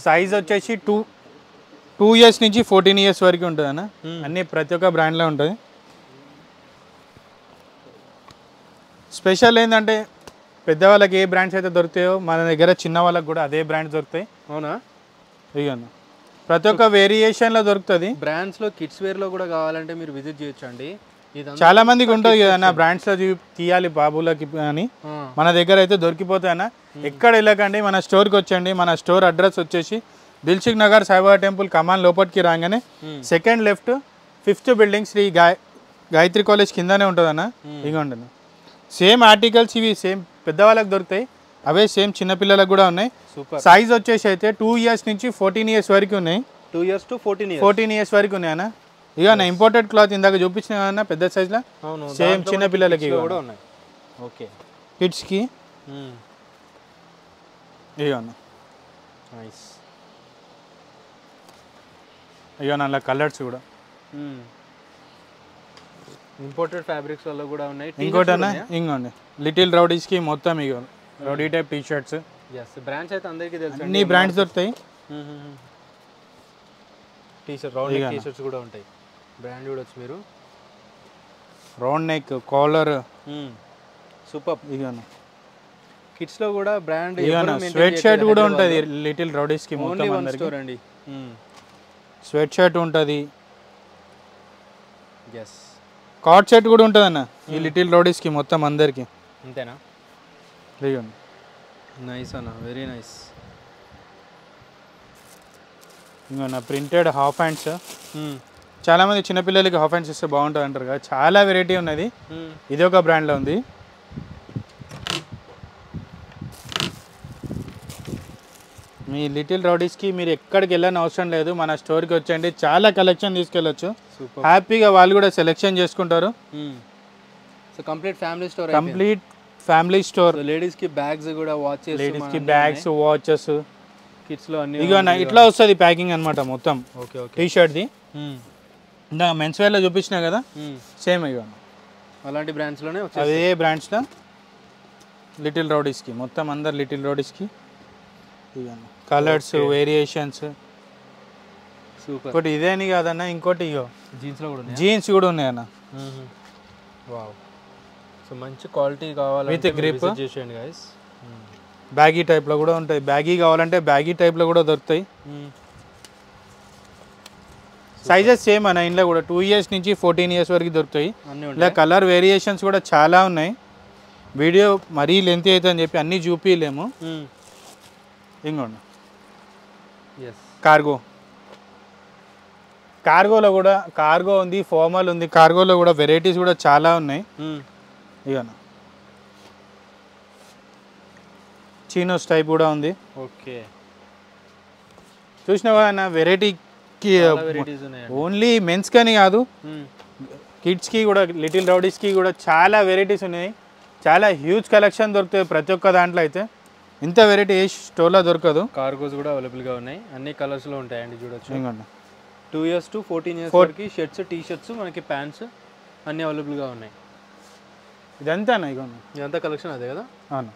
[SPEAKER 2] సైజ్ వచ్చేసి 2 years నుంచి 14 years వరకు ఉంటుంది అన్న. అన్నీ ప్రతి ఒక్క బ్రాండ్లో ఉంటుంది. స్పెషల్ ఏంటంటే పెద్దవాళ్ళకి ఏ బ్రాండ్స్ అయితే దొరుకుతాయో మన దగ్గర చిన్న వాళ్ళకి కూడా అదే బ్రాండ్స్ దొరుకుతాయి.
[SPEAKER 1] అవునా?
[SPEAKER 2] ఇవన్న ప్రతి ఒక్క వేరియేషన్లో దొరుకుతుంది.
[SPEAKER 1] బ్రాండ్స్లో కిడ్స్ వేర్లో కూడా కావాలంటే మీరు విజిట్ చేయొచ్చండి.
[SPEAKER 2] చాలా మందికి ఉంటుంది కదన్నా బ్రాండ్స్లో తీయాలి బాబులకి అని. మన దగ్గర అయితే దొరికిపోతాయి అన్న. ఎక్కడ వెళ్ళకండి, మన స్టోర్కి వచ్చండి. మన స్టోర్ అడ్రస్ వచ్చేసి దిల్సుఖ్ నగర్ సాయిబాబా టెంపుల్ కమాన్ లోపలికి రాగానే second left 5th building Shri Gayatri college కిందనే ఉంటుంది అన్న. ఇగోండి సేమ్ ఆర్టికల్స్ ఇవి సేమ్ పెద్దవాళ్ళకి దొరుకుతాయి, అవే సేమ్ చిన్నపిల్లలకు కూడా ఉన్నాయి. సైజ్ వచ్చేసి అయితే 2 years నుంచి 14 years వరకు ఉన్నాయి.
[SPEAKER 1] 2 years to
[SPEAKER 2] 14 years వరకు ఉన్నాయి అన్న. ఇక నా ఇంపోర్టెడ్ క్లాత్ ఇందాక చూపించిన అన్న పెద్ద సైజ్లో సేమ్ చిన్న పిల్లలకి
[SPEAKER 1] కూడా ఉన్నాయి. ఓకే,
[SPEAKER 2] కిడ్స్కి ఇక అన్న
[SPEAKER 1] నైస్.
[SPEAKER 2] ఇక అలా కలర్స్ కూడా
[SPEAKER 1] ఇంపోర్టెడ్ ఫ్యాబ్రిక్స్ వల్ల కూడా ఉన్నాయి.
[SPEAKER 2] ఇంకోటి అన్న ఇంకోండి లిటిల్ రౌడీస్కి మొత్తం ఇక rowdy type T shirts.
[SPEAKER 1] Brands అయితే అందరికీ తెలుసు,
[SPEAKER 2] అన్ని బ్రాండ్స్ దొరుకుతాయి.
[SPEAKER 1] T shirt round neck T shirts కూడా ఉంటాయి. బ్రాండ్ చూడొచ్చు మీరు.
[SPEAKER 2] Round neck collar
[SPEAKER 1] super.
[SPEAKER 2] ఇక
[SPEAKER 1] కిడ్స్లో కూడా బ్రాండ్
[SPEAKER 2] స్వెట్ షర్ట్ కూడా ఉంటుంది లిటిల్ రౌడీస్కి మొత్తం అందరికీ. స్వెట్ షర్ట్ ఉంటుంది, కార్డ్ షర్ట్ కూడా ఉంటుంది అన్న ఈ లిటిల్ రౌడీస్కి మొత్తం అందరికి.
[SPEAKER 1] అంతేనా? నైస్ అన్న, వెరీ నైస్.
[SPEAKER 2] ఇంకా నా ప్రింటెడ్ హాఫ్ హ్యాండ్స్. చాలామంది చిన్నపిల్లలకి హాఫ్ హ్యాండ్స్ ఇస్తే బాగుంటుంది అంటారు కదా, చాలా వెరైటీ ఉన్నది. ఇది ఒక బ్రాండ్లో ఉంది. మీ లిటిల్ రౌడీస్కి మీరు ఎక్కడికి వెళ్ళని అవసరం లేదు, మన స్టోర్కి వచ్చేయండి, చాలా కలెక్షన్ తీసుకెళ్ళచ్చు. హ్యాపీగా వాళ్ళు కూడా సెలెక్షన్ చేసుకుంటారు.
[SPEAKER 1] So complete family store,
[SPEAKER 2] complete family store.
[SPEAKER 1] లేడీస్కి బ్యాగ్స్ కూడా, వాచెస్,
[SPEAKER 2] లేడీస్కి బ్యాగ్స్, వాచెస్,
[SPEAKER 1] కిడ్స్లో అన్ని.
[SPEAKER 2] ఇక ఇట్లా వస్తుంది ప్యాకింగ్ అనమాట మొత్తం.
[SPEAKER 1] Okay okay.
[SPEAKER 2] టీషర్ట్ది ఇందా మెన్స్ వేర్లో చూపించినా కదా, సేమ్ ఇక
[SPEAKER 1] అలాంటి బ్రాండ్స్లోనే
[SPEAKER 2] అదే బ్రాండ్స్లో లిటిల్ రౌడీస్కి, మొత్తం అందరు లిటిల్ రౌడీస్కి ఇక కలర్స్, వేరియేషన్స్.
[SPEAKER 1] సూపర్.
[SPEAKER 2] ఇంకోటి ఇదేని కాదన్న, ఇంకోటి ఇగో
[SPEAKER 1] జీన్స్లో కూడా
[SPEAKER 2] జీన్స్ కూడా ఉన్నాయన్న.
[SPEAKER 1] వావ్. సో మంచి క్వాలిటీ కావాలి
[SPEAKER 2] విత్ గ్రిప్
[SPEAKER 1] చేసేయండి గైస్.
[SPEAKER 2] బ్యాగీ టైప్లో కూడా ఉంటాయి, బ్యాగీ కావాలంటే బ్యాగీ టైప్లో కూడా దొరుకుతాయి. సైజెస్ సేమ్ అన్న, ఇంట్లో కూడా 2 years నుంచి 14 years వరకు దొరుకుతాయి. ఇలా కలర్ వేరియేషన్స్ కూడా చాలా ఉన్నాయి. వీడియో మరీ లెంత్ అవుతుంది అని చెప్పి అన్నీ చూపించలేము. ఇంకోండి కార్గో, కార్గోలో కూడా కార్గో ఉంది, ఫార్మల్ ఉంది. కార్గోలో కూడా వెరైటీస్ కూడా చాలా ఉన్నాయి. ఇక చీనోస్ టైప్ కూడా ఉంది.
[SPEAKER 1] ఓకే.
[SPEAKER 2] చూసినావా అన్న, వెరైటీకి ఓన్లీ మెన్స్ కానీ కాదు, కిడ్స్కి కూడా, లిటిల్ రౌడీస్కి కూడా చాలా వెరైటీస్ ఉన్నాయి. చాలా హ్యూజ్ కలెక్షన్ దొరుకుతాయి ప్రతి ఒక్క దాంట్లో. అయితే ఇంత వెరైటీ ఏ స్టోర్లో దొరకదు.
[SPEAKER 1] కార్గోస్ కూడా అవైలబుల్గా ఉన్నాయి, అన్ని కలర్స్లో ఉంటాయండి. చూడొచ్చు. 2 years to 14 years వరకు షర్ట్స్, టీ షర్ట్స్, మనకి ప్యాంట్స్ అన్నీ అవైలబుల్గా ఉన్నాయి.
[SPEAKER 2] ఇదంతా
[SPEAKER 1] ఇదంతా కలెక్షన్ అదే కదా.
[SPEAKER 2] అవును.